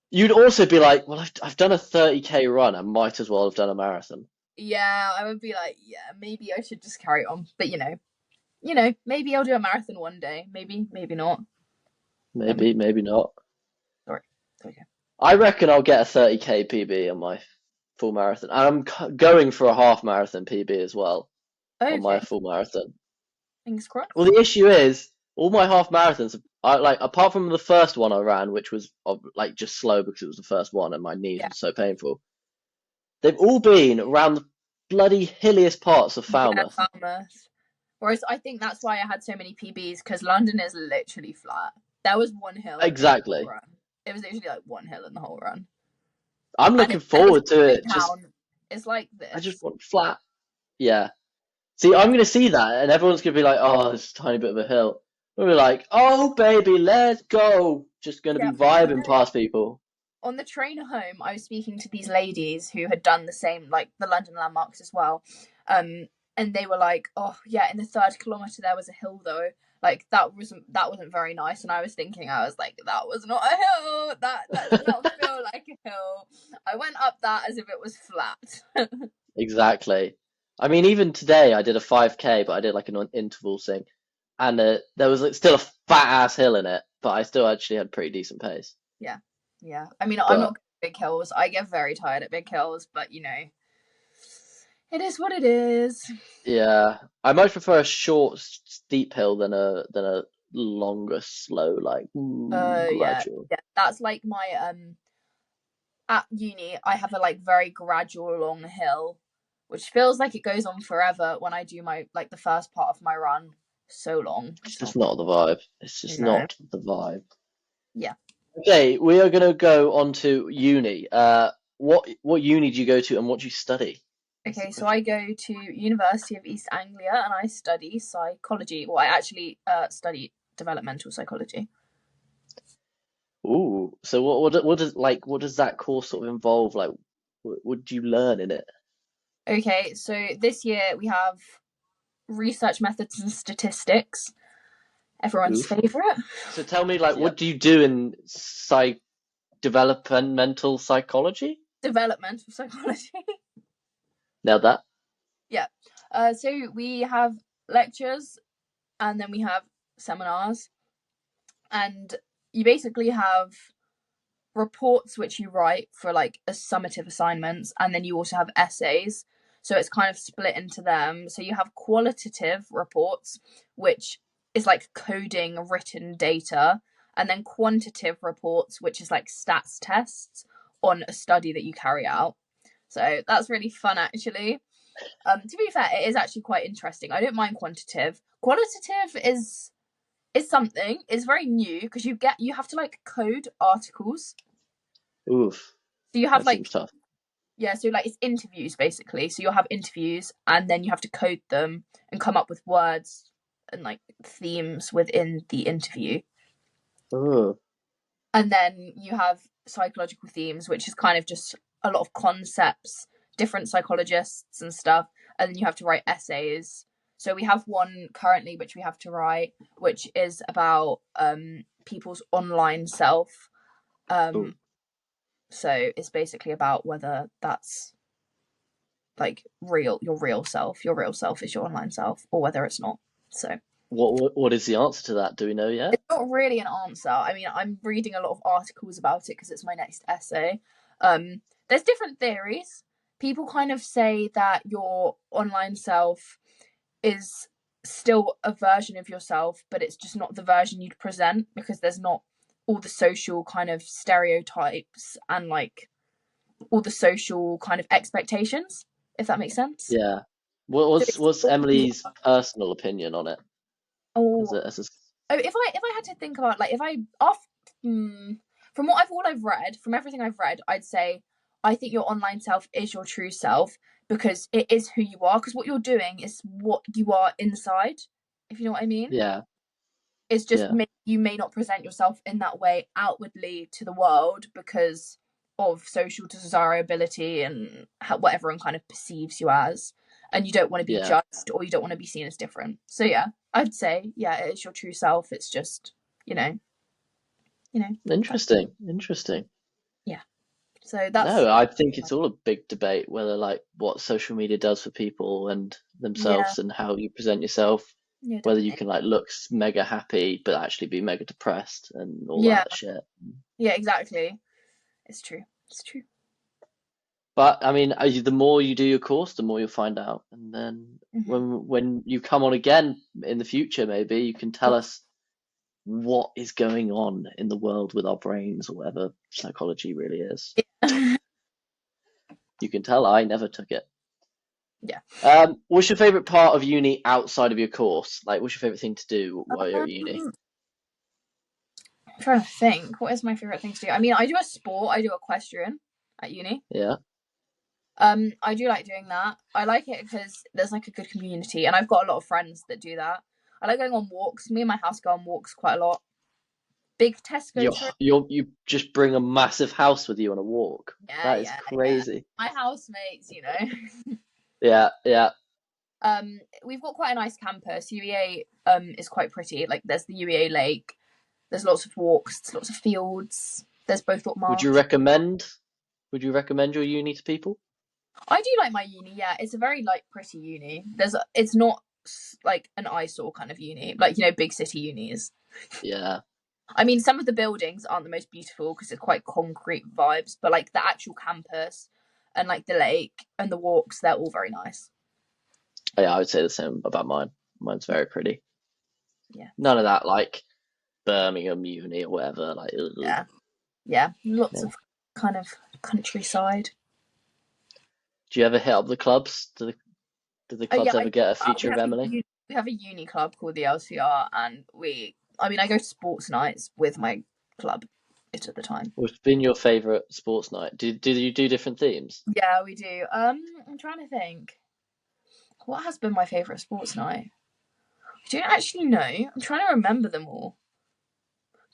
You'd also be like, well, I've done a 30K run. I might as well have done a marathon. Yeah, I would be like, yeah, maybe I should just carry on. But maybe I'll do a marathon one day. Maybe not. Maybe not. Sorry. Okay. I reckon I'll get a 30K PB on my full marathon. And I'm going for a half marathon PB as well on my full marathon. Fingers crossed. Well, the issue is, all my half marathons, apart from the first one I ran, which was like just slow because it was the first one and my knees were so painful. They've all been around the bloody hilliest parts of Falmouth. Yeah, Falmouth. Whereas I think that's why I had so many PBs, because London is literally flat. There was one hill. Exactly. It was literally like one hill in the whole run. I'm And looking forward it's to going it. down. It's like I just this. want flat. Yeah. See, I'm gonna see that, and everyone's gonna be like, "Oh, it's a tiny bit of a hill." We'll be like, "Oh, baby, let's go!" Just gonna Yeah, be vibing past people. on the train home, I was speaking to these ladies who had done the same, like the London landmarks as well. And they were like, "Oh, yeah, in the 3rd kilometer there was a hill though. Like that wasn't very nice." And I was thinking, I was like, "That was not a hill. That did not feel like a hill. I went up that as if it was flat." Exactly. I mean, even today I did a 5K, but I did like an interval thing, and there was like, still a fat ass hill in it, but I still actually had pretty decent pace. Yeah, yeah. I mean, I'm not But good at big hills. I get very tired at big hills, but it is what it is. yeah, I much prefer a short, steep hill than a longer, slow, like Yeah, gradual. yeah. That's like my at uni. I have a like very gradual long hill, which feels like it goes on forever when I do my like the first part of my run. So long. It's It's not. just not the vibe. It's just No. not the vibe. Yeah. Okay, we are gonna go on to uni. What uni do you go to and what do you study? That's the Okay, so question. I go to University of East Anglia and I study psychology. Well, I actually study developmental psychology. Ooh, so what does that course sort of involve? Like, what do you learn in it? Okay, so this year we have research methods and statistics, everyone's Oof. favorite. So tell me, like, what Yep. do you do in developmental psychology? Developmental psychology. Nailed that. Yeah. So we have lectures and then we have seminars, and you basically have reports which you write for like a summative assignments, and then you also have essays. So it's kind of split into them. So you have qualitative reports, which is like coding written data, and then quantitative reports, which is like stats tests on a study that you carry out. So that's really fun, actually. To be fair, it is actually quite interesting. I don't mind quantitative. Qualitative is something. It's very new because you have to like code articles. Oof, So you have that like seems tough. yeah, so like it's interviews basically. So you'll have interviews and then you have to code them and come up with words and like themes within the interview. Oh, And then you have psychological themes, which is kind of just a lot of concepts, different psychologists and stuff. And then you have to write essays. So we have one currently which we have to write, which is about people's online self. oh. Um, so it's basically about whether that's like your real self. Your real self is your online self, or whether it's not. So What is the answer to that? Do we know yet? it's not really an answer. I mean, I'm reading a lot of articles about it because it's my next essay. There's different theories. People kind of say that your online self is still a version of yourself, but it's just not the version you'd present because there's not all the social kind of stereotypes and like all the social kind of expectations, if that makes sense. Yeah. So it's What's still who you Emily's personal opinion on it? oh, As a if I had to think about like if I off from all I've read, from everything I've read, I'd say I think your online self is your true self because it is who you are. Because what you're doing is what you are inside. If you know what I mean. yeah, It's just yeah, you may not present yourself in that way outwardly to the world because of social desirability and what everyone kind of perceives you as, and you don't want to be yeah. judged or you don't want to be seen as different. So yeah, I'd say yeah, it's your true self. It's just you know, you know, that, Interesting, interesting. yeah. So that's No, I think it's all a big debate whether like what social media does for people and yeah, themselves and how you present yourself, yeah, whether you definitely, can like look mega happy but actually be mega depressed and all yeah, that shit. yeah, exactly. It's true. It's true. But I mean, the more you do your course, the more you'll find out. And then Hmm. when you come on again in the future, maybe you can tell Yeah. us what is going on in the world with our brains or whatever psychology really is. You can tell I never took it. Yeah. What's your favorite part of uni outside of your course? Like, what's your favorite thing to do while you're at uni? Um, I'm trying to think. What is my favorite thing to do? I mean, I do a sport. I do equestrian. at uni. Yeah. I do like doing that. I like it because there's like a good community, and I've got a lot of friends that do that. I like going on walks. Me and my house go on walks quite a lot. Big Tesco trip. You just bring a massive house with you on a walk. Yeah, That is yeah, yeah. crazy. My housemates, you know. Yeah, yeah. We've got quite a nice campus. UEA is quite pretty. Like there's the UEA Lake. There's lots of walks. There's lots of fields. There's Beaufort Would you Marsh. recommend? Would you recommend your uni to people? I do like my uni. Yeah, it's a very like pretty uni. It's not like an eyesore kind of uni, like you know, big city unis. Yeah. I mean, some of the buildings aren't the most beautiful because it's quite concrete vibes, but like the actual campus and like the lake and the walks, they're all very nice. Yeah, I would say the same about mine. Mine's very pretty. Yeah. None of that like Birmingham uni or whatever. Like, Yeah. Yeah. Lots yeah. of kind of countryside. Do you ever hit up the clubs? Do the clubs Yeah, ever get a feature we of have Emily? we have a uni club called the LCR, and I go to sports nights with my club at the time. What's been your favourite sports night? Do you do different themes? Yeah, we do. I'm trying to think. What has been my favourite sports night? I don't actually know. I'm trying to remember them all.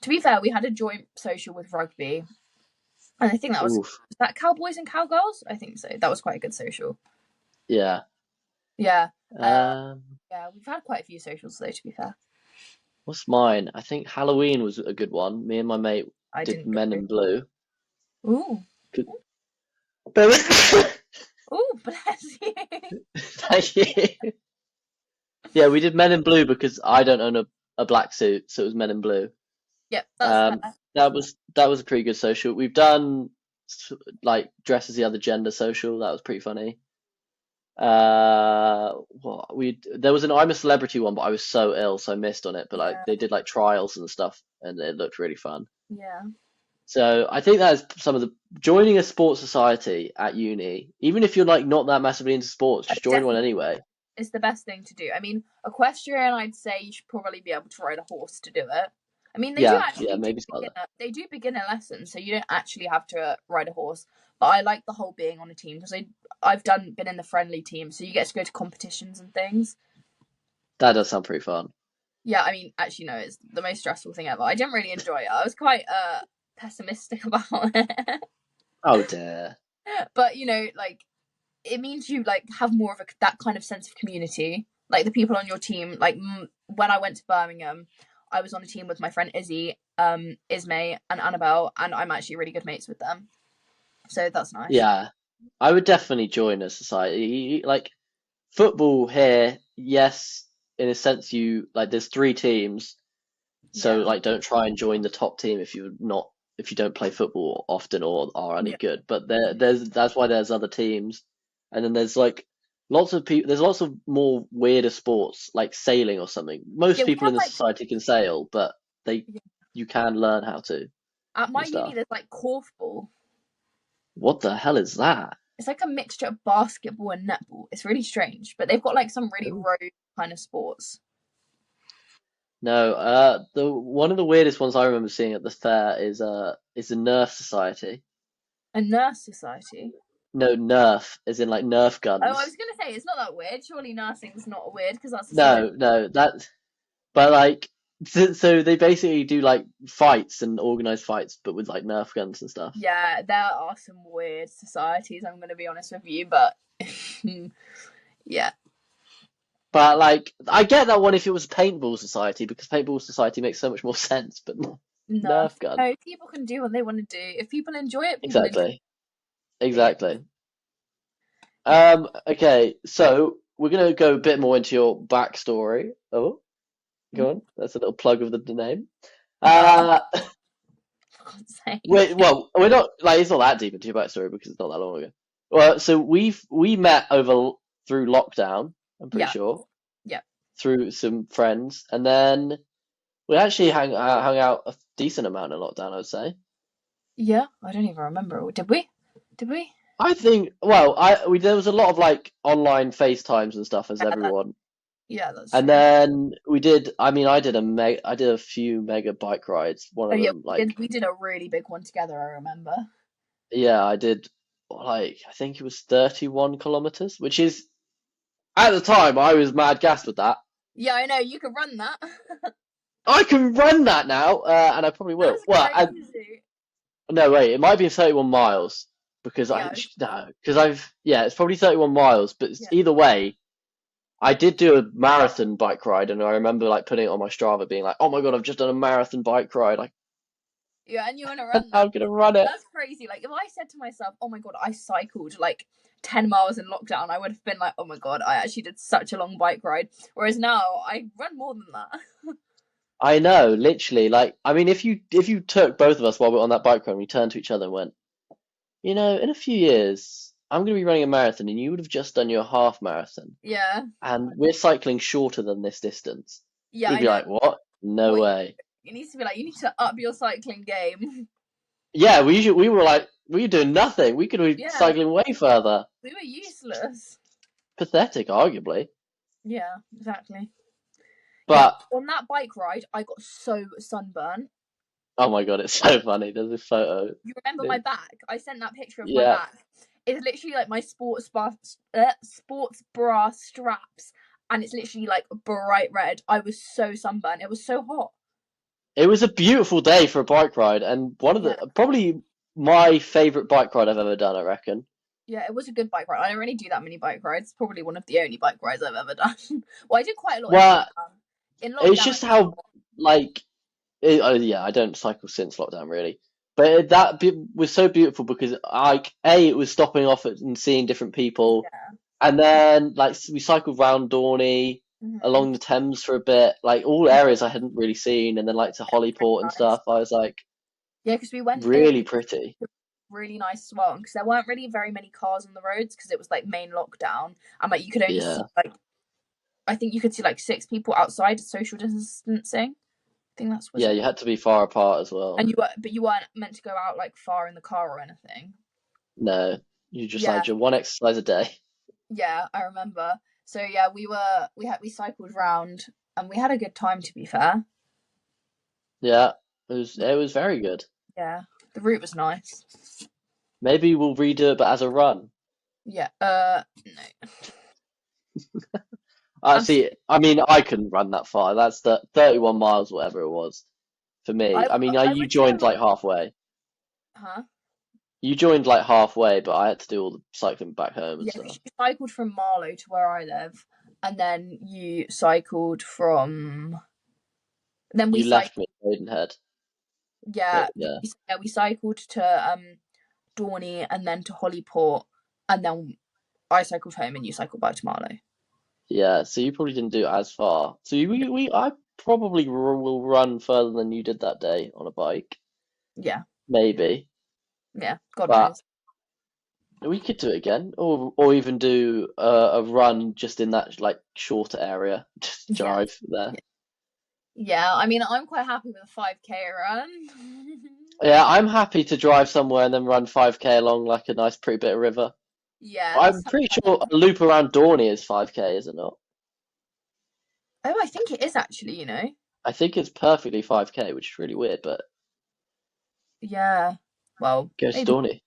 To be fair, we had a joint social with rugby, and I think Oof. was that Cowboys and Cowgirls? I think so. That was quite a good social. Yeah. Yeah. Um, Yeah, we've had quite a few socials though, to be fair. what's mine? I think Halloween was a good one. Me and my mate I did didn't Men go. in Blue. Ooh. Good. Ooh, bless you. Thank you. Yeah, we did Men in Blue because I don't own a black suit, so it was Men in Blue. Yep, that's fair. That was a pretty good social. We've done like dress as the other gender social. That was pretty funny. What we there was an I'm a Celebrity one, but I was so ill, so I missed on it. But like Yeah, they did like trials and stuff, and it looked really fun. yeah. So I think that is some of the joining a sports society at uni, even if you're like not that massively into sports, just join one Definitely, anyway. it's the best thing to do. I mean, equestrian, I'd say you should probably be able to ride a horse to do it. I mean, they do Yeah, yeah, actually do maybe start there. beginner lessons, so you don't actually have to ride a horse. But I like the whole being on a team because I've been in the friendly team, so you get to go to competitions and things. That does sound pretty fun. Yeah, I mean, actually, no, it's the most stressful thing ever. I didn't really enjoy it. I was quite pessimistic about it. Oh dear. But you know, like it means you like have more of that kind of sense of community. Like the people on your team. Like when I went to Birmingham, I was on a team with my friend Izzy, Ismay, and Annabelle, and I'm actually really good mates with them. So that's nice. Yeah, I would definitely join a society. Like football here, yes, in a sense you like there's three teams, so Yeah. like don't try and join the top team if you don't play football often or are any Yeah. good. But there's that's why there's other teams. And then there's like lots of people there's lots of more weirder sports like sailing or something. Most Yeah, we people have in the like society can sail, but they you can learn how to at my and uni stuff. there's like korfball. What the hell is that? It's like a mixture of basketball and netball. It's really strange, but they've got like some really road kind of sports. No, the one of the weirdest ones I remember seeing at the fair is the Nerf Society. A nurse society. No, Nerf, as in like Nerf Oh, I guns. was gonna say it's not that weird. Surely nursing's not weird because that's a science. No, that. But like, so they basically do like fights and organized fights, but with like Nerf guns and stuff. Yeah, there are some weird societies. I'm gonna be honest with you, but yeah, But like, I get that one if it was Paintball Society because Paintball Society makes so much more sense. But no, Nerf gun, no. People can do what they want to do. If people enjoy it, people enjoy exactly, it. Yeah, exactly. yeah. Okay, so we're gonna go a bit more into your backstory. Oh, go on. That's a little plug of the name. Oh, Uh, for God's sake. wait, well, we're not like it's not that deep into your backstory because it's not that long ago. Well, so we met over through lockdown, I'm pretty Yeah, sure, yeah, through some friends, and then we actually hung out a decent amount in lockdown, I would say. yeah. I don't even remember. Did we? Did we? I think, well, there was a lot of like online FaceTimes and stuff as Yeah, everyone, yeah, that's and true. then we did. I mean, I did a few mega bike rides. One Oh of yeah, them, like, we did a really big one together. I remember. Yeah, I did like I think it was 31 kilometers, which is at the time I was mad gassed with that. Yeah, I know, you could run that. I can run that now, and I probably will. That's Well, crazy. no, wait, it might be 31 miles because Yeah, no, because yeah, it's probably 31 miles, but yeah, either way, I did do a marathon bike ride, and I remember like putting it on my Strava, being like, "Oh my God, I've just done a marathon bike ride! Like, yeah, and you want to run that. I'm gonna run it." That's crazy. Like, if I said to myself, oh my God, I cycled like 10 miles in lockdown, I would have been like, oh my God, I actually did such a long bike ride. Whereas now, I run more than that. I know, literally. Like, I mean, if you took both of us while we are on that bike ride, and we turned to each other and went, in a few years, I'm going to be running a marathon, and you would have just done your half marathon, Yeah, and we're cycling shorter than this distance. yeah, We'd I be know. like, what? No What way. it needs to be like, you need to up your cycling game. Yeah, we were like, we were doing nothing. We could be Yeah, cycling way further. we were useless. Pathetic, arguably. Yeah, exactly. Yeah, But, on that bike ride, I got so sunburnt. oh my God, it's so funny. There's a photo. You remember my back? I sent that picture of my Yeah, back. It's literally like my sports bra straps, and it's literally like bright red. I was so sunburned. It was so hot. it was a beautiful day for a bike ride, and one of Yeah, the probably my favorite bike ride I've ever done, I reckon. yeah, it was a good bike ride. I don't really do that many bike rides. Probably one of the only bike rides I've ever done. Well, I did quite a lot in Well, lockdown. In it's lockdown, I just did how more. like yeah, I don't cycle since lockdown really, but was so beautiful because like it was stopping off and seeing different people, Yeah. and then like we cycled round Dorney Hmm. along the Thames for a bit, like all areas I hadn't really seen, and then like to Hollyport and Nice. stuff. I was like Yeah, because we went really pretty. really nice as well because there weren't really very many cars on the roads because it was like main lockdown and like you could only see Yeah, like I think you could see like 6 people outside social distancing. I think that's was yeah, it. you had to be far apart as well. And you weren't meant to go out like far in the car or anything. No, you just Yeah, like your one exercise a day. yeah, I remember. So yeah, we cycled round and we had a good time to be fair. Yeah, it was very good. Yeah, the route was nice. Maybe we'll redo it, but as a run. Yeah, no. I'm See, I mean, I couldn't run that far. That's the 31 miles, whatever it was, for me. I mean, I you would say joined like halfway. huh? You joined like halfway, but I had to do all the cycling back home and Yeah, stuff. because you cycled from Marlow to where I live, and then you cycled from. Then we You left cycled. me at Maidenhead, Yeah, but yeah, we cycled to Dorney and then to Hollyport, and then I cycled home and you cycled back to Marlow. yeah. So you probably didn't do it as far. So I probably will run further than you did that day on a bike, Yeah, maybe. yeah. God But knows. we could do it again, or even do a run just in that like shorter area. Just Yeah, drive there. yeah. Yeah, I mean, I'm quite happy with a 5K run. Yeah, I'm happy to drive somewhere and then run 5K along like a nice pretty bit of river. Yeah, I'm that's. pretty sure a loop around Dorney is 5K, is it not? Oh, I think it is actually. I think it's perfectly 5K, which is really weird, but Yeah. Well, go to maybe. Dorney.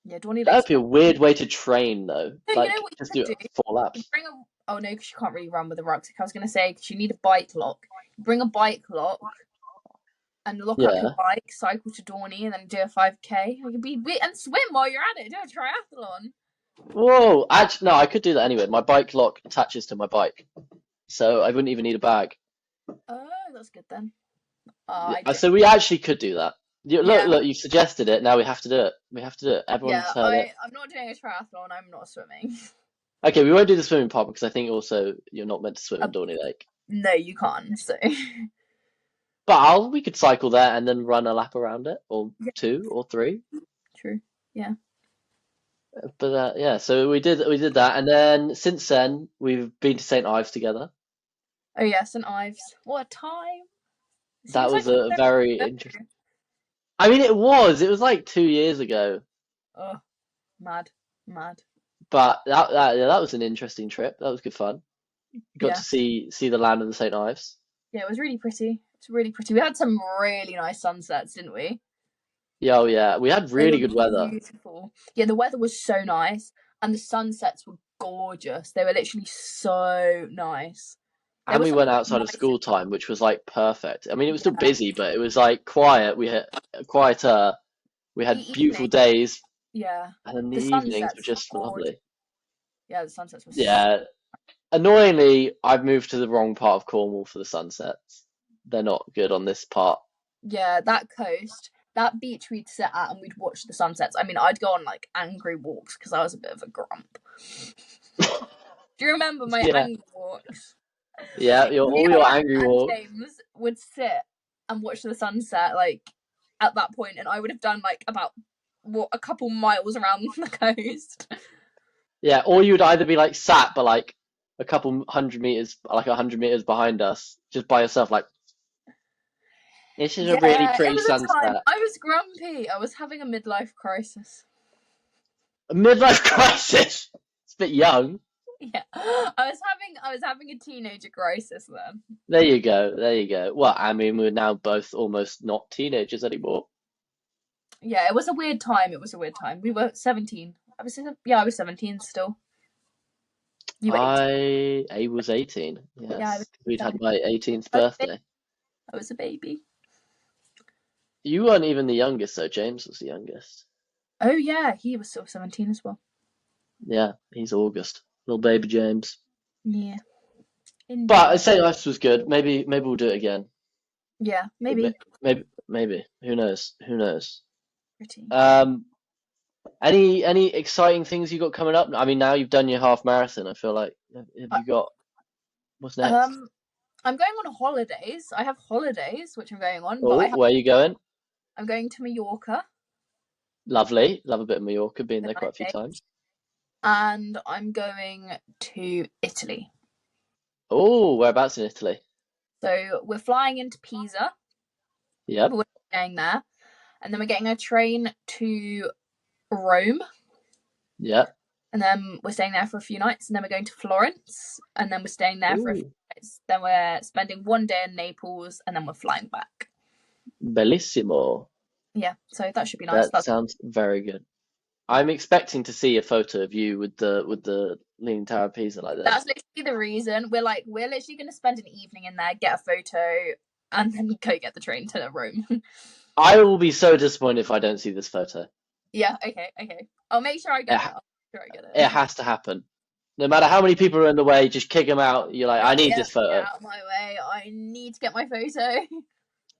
Yeah, Dorney That would looks. be a weird way to train though. No, you know Like what just you do could it do? 4 laps. Bring a. Oh no, because you can't really run with a rucksack. I was gonna say because you need a bike lock. Bring a bike lock and lock up your Yeah. bike, cycle to Dorney, and then do a 5K. You could and swim while you're at it. Do a triathlon. Whoa, actually no, I could do that anyway. My bike lock attaches to my bike, so I wouldn't even need a bag. Oh, that's good then. I did. So we actually could do that. Yeah, Look, you've suggested it. Now we have to do it. We have to do it. yeah. Everyone's heard it. I'm not doing a triathlon. I'm not swimming. Okay, we won't do the swimming part because I think also you're not meant to swim Uh, in Dorney Lake. no, you can't. So But we could cycle there and then run a lap around it, or yeah, two or three. true. Yeah. But yeah, so we did that, and then since then we've been to St. Ives together. Oh yeah, St Ives. What a time! It That seems like was a very so. interesting. I mean, it was like 2 years ago, Oh, mad, mad. but that was an interesting trip. That was good fun. Got Yeah, to see the land of the St. Ives. yeah. It was really pretty. It's really pretty. We had some really nice sunsets, didn't we? Yeah, oh yeah. We had They really were good weather. beautiful. Yeah, the weather was so nice, and the sunsets were gorgeous. They were literally so nice. There And were we some went outside of nice. school time, which was like perfect. I mean, it was still Yeah, busy, but it was like quiet. We had quieter. We the had beautiful evening. days, Yeah, and then the the evenings were sunsets were just gorgeous. lovely. Yeah, the sunsets were so. Yeah. Annoyingly, I've moved to the wrong part of Cornwall for the sunsets. They're not good on this part. Yeah, that coast, that beach we'd sit at and we'd watch the sunsets. I mean, I'd go on like angry walks because I was a bit of a grump. Do you remember my Yeah. angry walks? Yeah, Me all your angry and walk. James would sit and watch the sunset like at that point, and I would have done like about a couple miles around the coast. Yeah, or you'd either be like sat, but like a couple hundred meters, like 100 meters behind us, just by yourself. Like this is a really Yeah, it pretty was a time. sunset. I was grumpy. I was having a midlife crisis. A midlife crisis. It's a bit young. Yeah, I was having a teenager crisis then. There you go. There you go. Well, I mean, we're now both almost not teenagers anymore. Yeah, it was a weird time. It was a weird time. We were 17. I was 17 still. You were 18. I was 18. Yeah, I Yes, was we'd had 17. my 18th I was a baby. birthday. I was a baby. You weren't even the youngest, though. James was the youngest. Oh yeah, he was still 17 as well. Yeah, he's August. Little baby James. Yeah, But indeed. St. Ives was good. Maybe we'll do it again. Yeah, maybe. Maybe. Who knows? Who knows? Pretty. Um, any exciting things you got coming up? I mean, now you've done your half marathon. I feel like have Uh, you got what's next? I'm going on holidays. I have holidays which I'm going on, but Oh, where are you going? I'm going to Mallorca Lovely. Love a bit of Mallorca. Been for there quite a few 9 days, times. and I'm going to Italy. Oh, whereabouts in Italy? So we're flying into Pisa. Yep. We're staying there, and then we're getting a train to Rome, Yep. and then we're staying there for a few nights, and then we're going to Florence, and then we're staying there for a few Ooh, nights. Then we're spending one day in Naples, and then we're flying back. bellissimo. Yeah, so that should be nice. That sounds very good. I'm expecting to see a photo of you with the Leaning Tower of Pisa like That's this. literally the reason. We're literally going to spend an evening in there, get a photo, and then go get the train to Rome. I will be so disappointed if I don't see this photo. Yeah, okay. I'll make sure I It, get it. ha- I'll make sure I get it it. has to happen. No matter how many people are in the way, just kick them out. You're like, I need Get this me photo. out of my way. I need to get my photo.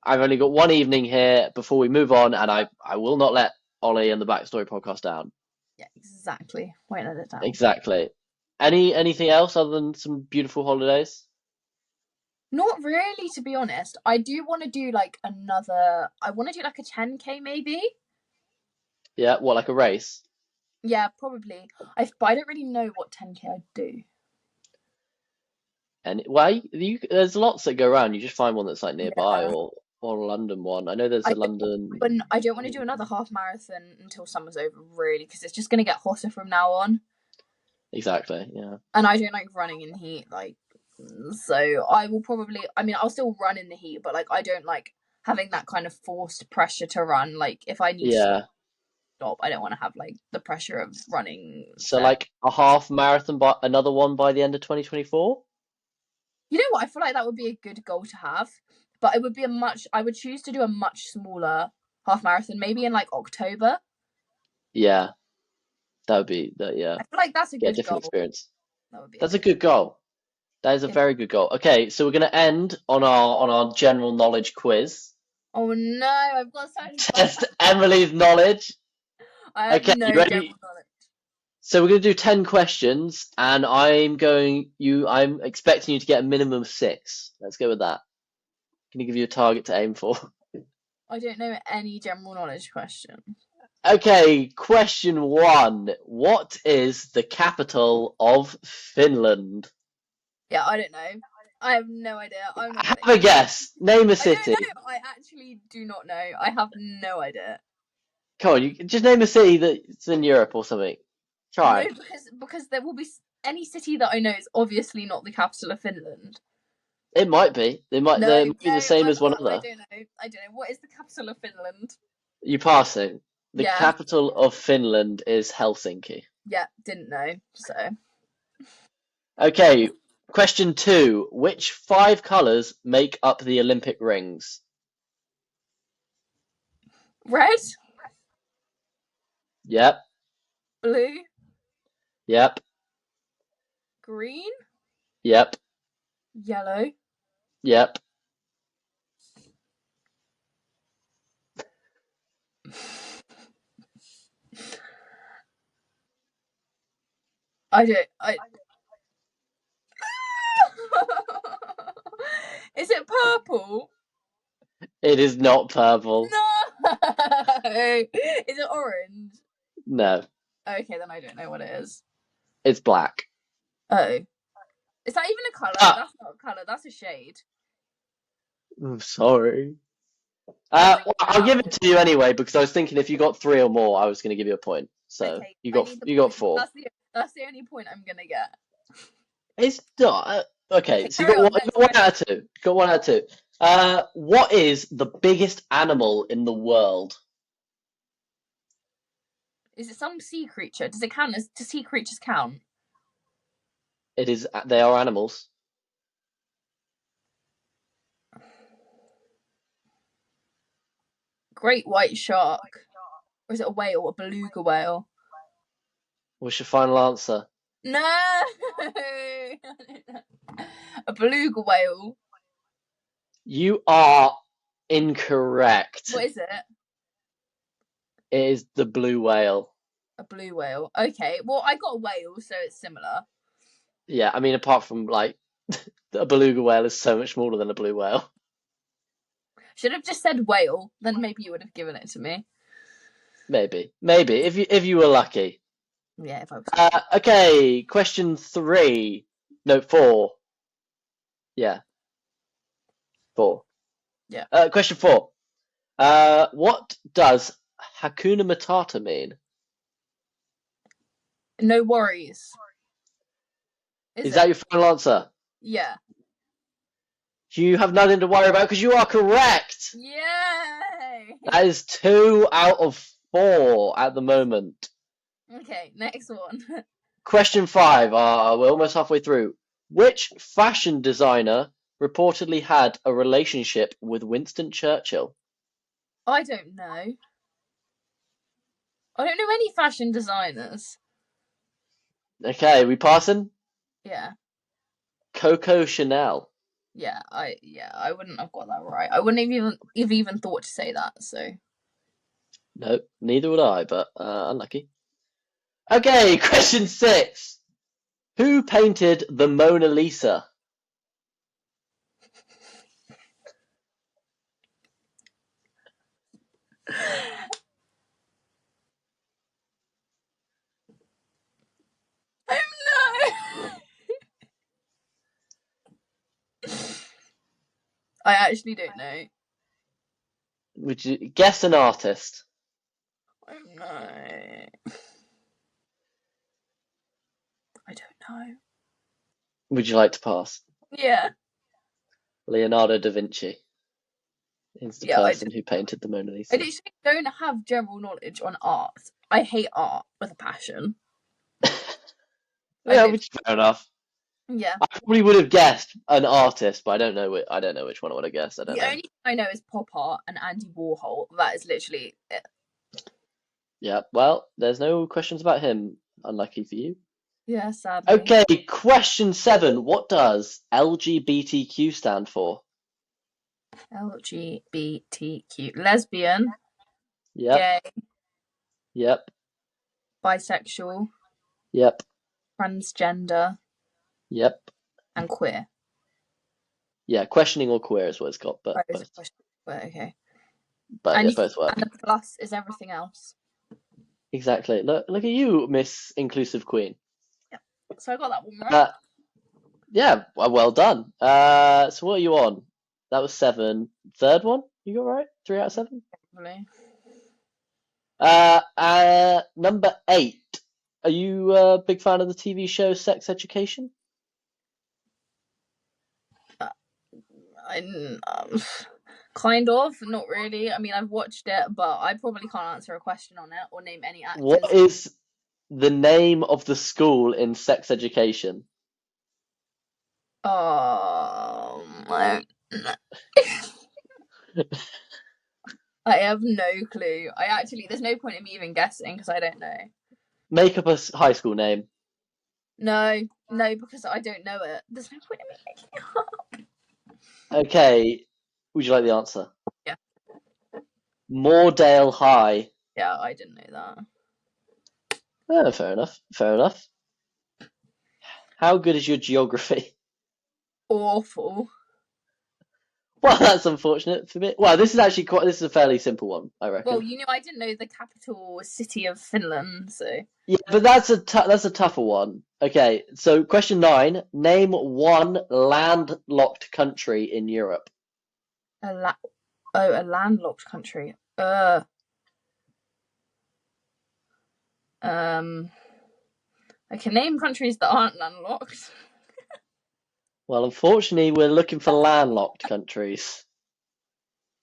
I've only got one evening here before we move on, and I will not let Ollie and the Backstory podcast down. Yeah, exactly. Won't let it down. Exactly. Anything else other than some beautiful holidays? Not really, to be honest. I do want to do like another. I want to do like a 10K maybe. Yeah, what, like a race? Yeah, probably. But I don't really know what 10K I'd do. And well, there's lots that go around. You just find one that's like nearby Yeah. or a London one. I know there's I a don't, London. but I don't want to do another half marathon until summer's over, really, because it's just going to get hotter from now on. Exactly, yeah. And I don't like running in heat, like, so I will probably. I mean, I'll still run in the heat, but like, I don't like having that kind of forced pressure to run. Like, if I need to Yeah. stop, I don't want to have like the pressure of running. So like a half marathon, by another one by the end of 2024? You know what? I feel like that would be a good goal to have, but it would be I would choose to do a much smaller half marathon, maybe in like October. Yeah. That would be that. Yeah. I feel like that's a Get a good different goal. experience. That would be That's a good goal. That is a very good goal. Okay, so we're gonna end on our general knowledge quiz. Oh no, I've got such Test Emily's knowledge. I have Okay, no you general ready? knowledge. So we're gonna do 10 questions, and I'm expecting you to get a minimum of 6. Let's go with that. Can you give you a target to aim for? I don't know any general knowledge question. Okay, question 1. What is the capital of Finland? Yeah, I don't know. I have no idea. I'm not Have getting a guess. Name a I don't city. know. I actually do not know. I have no idea. Come on, you just name a city that's in Europe or something. No, Try. because there will be any city that I know is obviously not the capital of Finland. It might be. They might No, be the same as one I other. don't know. I don't know. What is the capital of Finland? You passing. The Yeah. capital of Finland is Helsinki. Yeah, didn't know. So Okay, question 2. Which 5 colours make up the Olympic rings? red, Yep, blue, yep, green, yep, yellow. yep. I don't. Is it purple? It is not purple. No. Is it orange? No, Okay, then I don't know what it is. it's black. Oh, is that even a color? Ah, That's not a color. That's a shade. I'm sorry. I Well, I'll give it to you anyway because I was thinking if you got 3 or more, I was going to give you a point. So okay. you I got need the you got point. 4. That's the only point I'm gonna get. It's not okay. Okay, So you carry got on. one, Next you got 1 question. out of 2. You got 1 out of 2. What is the biggest animal in the world? Is it some sea creature? Does it count as? Do sea creatures count? It is. They are animals. Great white shark, or is it a whale? A beluga whale? What's your final answer? No. A beluga whale. You are incorrect. What is it? It is the blue whale. A blue whale. Okay. Well, I got a whale, so it's similar. Yeah, I mean, apart from like a beluga whale is so much smaller than a blue whale. Should have just said whale, then maybe you would have given it to me. Maybe if you were lucky. Yeah, if I was. Okay, question 3. No, 4. Yeah, 4. Yeah. Question 4. What does Hakuna Matata mean? No worries. Is Is that it? your final answer? Yeah. You have nothing to worry about because you are correct. Yay! That is 2 out of 4 at the moment. Okay, next one. Question 5. We're almost halfway through. Which fashion designer reportedly had a relationship with Winston Churchill? I don't know. I don't know any fashion designers. Okay, we passing? Yeah. Coco Chanel. Yeah, I wouldn't have got that right. I wouldn't have even thought to say that, so No, neither would I, but unlucky. Okay, question 6. Who painted the Mona Lisa? I have no. I actually don't know. Would you guess an artist? I have no. I don't know. Would you like to pass? Yeah. Leonardo da Vinci is the Yeah, person who painted the Mona I Lisa. literally don't have general knowledge on art. I hate art with a passion. Yeah, which is fair enough. Yeah. I probably would have guessed an artist, but I don't know. I don't know which one I would have guessed. I don't The know. only thing I know is pop art and Andy Warhol. That is literally it. Yeah. Well, there's no questions about him. Unlucky for you. Yeah, sadly. Okay. Question 7. What does LGBTQ stand for? LGBTQ. Lesbian, Yep. gay, Yep. bisexual, Yep. transgender, Yep. and queer. Yeah. Questioning or queer is what it's got, but Oh, is it both. question? Well, okay. But And yeah, both work. and the plus is everything else. Exactly. Look at you, Miss Inclusive Queen. Yeah. So I got that one right. Yeah, well done. So what are you on? That was 7. Third one you got right? 3 out of 7. Probably. Number 8. Are you a big fan of the TV show Sex Education? I Kind of, not really. I mean, I've watched it, but I probably can't answer a question on it or name any actors. What is the name of the school in sex education? I have no clue. There's no point in me even guessing because I don't know. Make up a high school name. No, because I don't know it. There's no point in me making it up. Okay, would you like the answer? Yeah. Moordale High. Yeah, I didn't know that. Oh, fair enough. Fair enough. How good is your geography? Awful. Well, that's unfortunate for me. Well, this is a fairly simple one, I reckon. Well, I didn't know the capital city of Finland, so. Yeah, but that's a tougher one. Okay, so question 9. Name one landlocked country in Europe. A landlocked country. I can name countries that aren't landlocked. Well, unfortunately, we're looking for landlocked countries.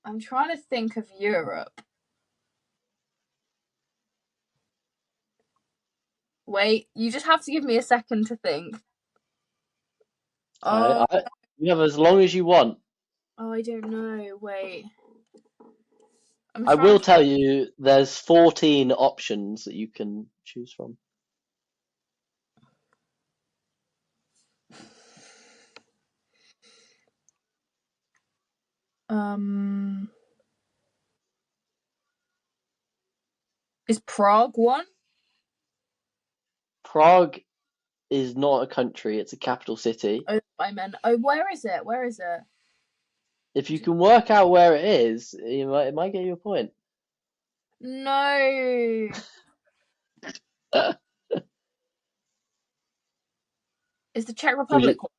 I'm trying to think of Europe. Wait, you just have to give me a second to think. Oh, You have as long as you want. I don't know. Wait. I will tell you, there's 14 options that you can choose from. Is Prague one? Prague is not a country, it's a capital city. Oh, where is it? Where is it? If you can work out where it is, it might get you a point. No. Is the Czech Republic one?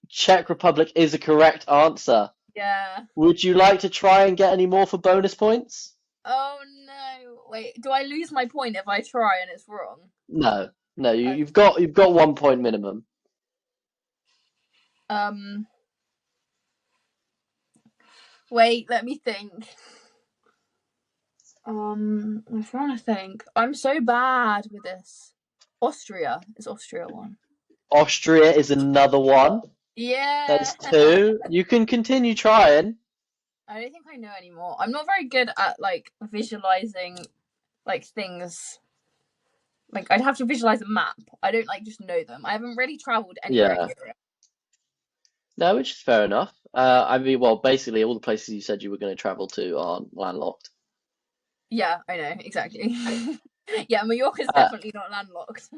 Czech Republic is a correct answer. Yeah. Would you like to try and get any more for bonus points? Oh no. Wait, do I lose my point if I try and it's wrong? No. You've got 1 point minimum. Wait, let me think. I'm trying to think. I'm so bad with this. Austria. Is Austria one? Austria is another one. Yeah. That's 2. You can continue trying. I don't think I know anymore. I'm not very good at visualizing things. I'd have to visualize a map. I don't just know them. I haven't really traveled anywhere in Europe. No, which is fair enough. I mean, well, basically all the places you said you were going to travel to aren't landlocked. Yeah, I know, exactly. Yeah, Mallorca's definitely not landlocked.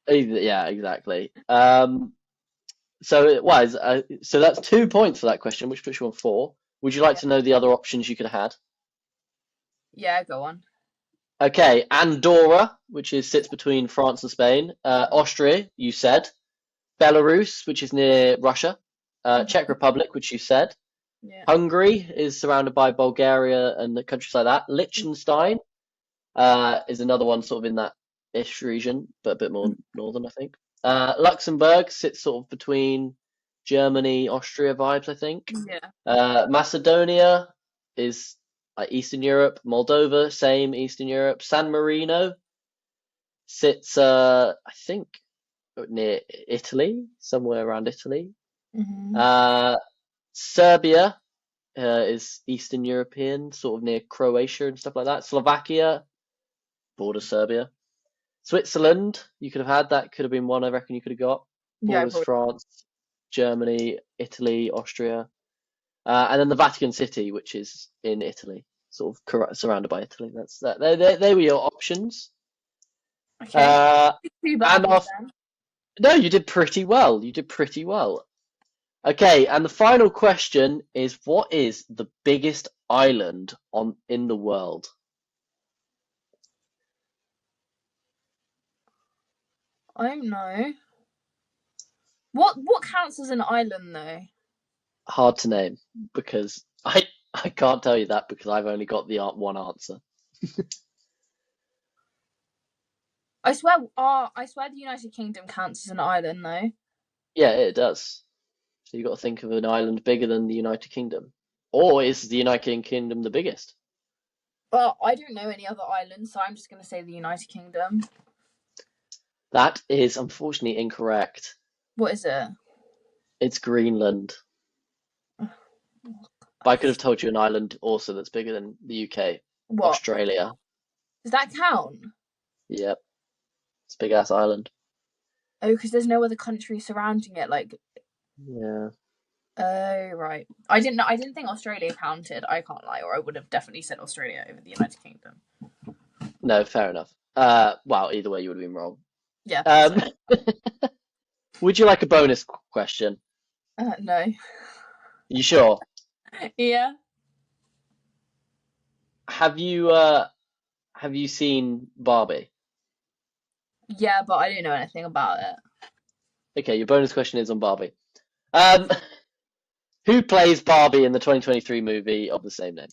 Yeah, exactly. So it was. So that's 2 points for that question, which puts you on 4. Would you like to know the other options you could have had? Yeah, go on. Okay, Andorra, which sits between France and Spain. Austria, you said. Belarus, which is near Russia. Czech Republic, which you said. Yeah. Hungary is surrounded by Bulgaria and the countries like that. Liechtenstein is another one sort of in that ish region, but a bit more northern, I think. Luxembourg sits sort of between Germany, Austria vibes, I think. Yeah. Macedonia is like Eastern Europe. Moldova, same Eastern Europe. San Marino sits, I think, near Italy, somewhere around Italy. Serbia is Eastern European, sort of near Croatia and stuff like that. Slovakia, border Serbia. Switzerland, you could have had that. Could have been one I reckon you could have got. Borders France, Germany, Italy, Austria. And then the Vatican City, which is in Italy, sort of surrounded by Italy. That's that. They were your options. Okay. Too bad then. No, you did pretty well. You did pretty well. Okay, and the final question is, what is the biggest island in the world? I don't know. What counts as an island though? Hard to name because I can't tell you that because I've only got the one answer. I swear the United Kingdom counts as an island though. Yeah, it does. So you've got to think of an island bigger than the United Kingdom. Or is the United Kingdom the biggest? Well, I don't know any other islands, so I'm just going to say the United Kingdom. That is unfortunately incorrect. What is it? It's Greenland. But I could have told you an island also that's bigger than the UK. What? Australia. Does that count? Yep. It's a big ass island. Oh, because there's no other country surrounding it. Like, Yeah. oh right. I didn't think Australia counted. I can't lie, or I would have definitely said Australia over the United Kingdom. No, fair enough. Well, either way, you would have been wrong. Yeah. Would you like a bonus question? No. You sure? Yeah. Have you seen Barbie? Yeah, but I don't know anything about it. Okay, your bonus question is on Barbie. Who plays Barbie in the 2023 movie of the same name?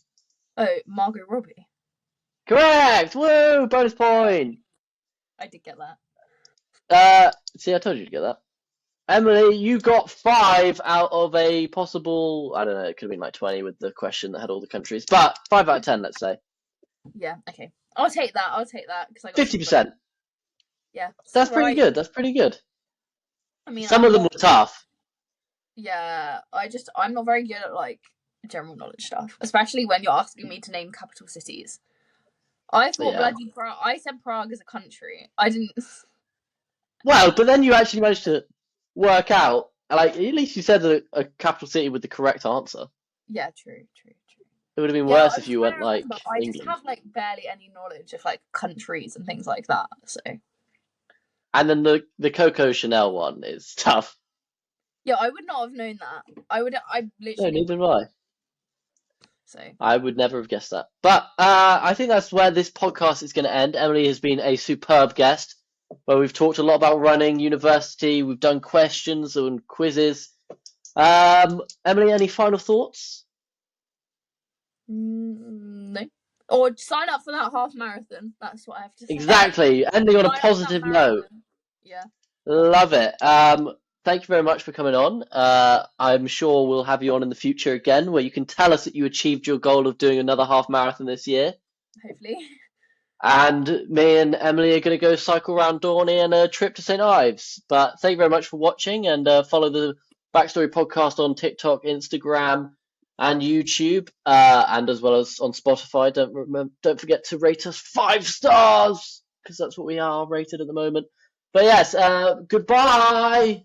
Oh, Margot Robbie. Correct! Woo! Bonus point! I did get that. See, I told you to get that. Emily, you got 5 out of a possible, I don't know, it could have been like 20 with the question that had all the countries, but 5 out of 10, let's say. Yeah, okay. I'll take that. Because I got 50%. Yeah. That's pretty good. That's pretty good. I mean, some of them were tough. Yeah, I'm not very good at like general knowledge stuff, especially when you're asking me to name capital cities. I thought bloody Prague. I said Prague as a country. I didn't. Well, but then you actually managed to work out, like, at least you said a capital city with the correct answer. Yeah, true. It would have been worse if you went like I England. just have like barely any knowledge of like countries and things like that. So. And then the Coco Chanel one is tough. Yeah, I would not have known that. I literally. No, neither would I. So. I would never have guessed that. But I think that's where this podcast is going to end. Emily has been a superb guest, where we've talked a lot about running, university. We've done questions and quizzes. Emily, any final thoughts? No. Or sign up for that half marathon. That's what I have to say. Exactly. Ending on a positive note. Yeah. Love it. Thank you very much for coming on. I'm sure we'll have you on in the future again, where you can tell us that you achieved your goal of doing another half marathon this year. Hopefully. And me and Emily are going to go cycle around Dorney and a trip to St. Ives. But thank you very much for watching, and follow the Backstory Podcast on TikTok, Instagram, and YouTube, and as well as on Spotify. Don't forget to rate us 5 stars, because that's what we are rated at the moment. But yes, goodbye.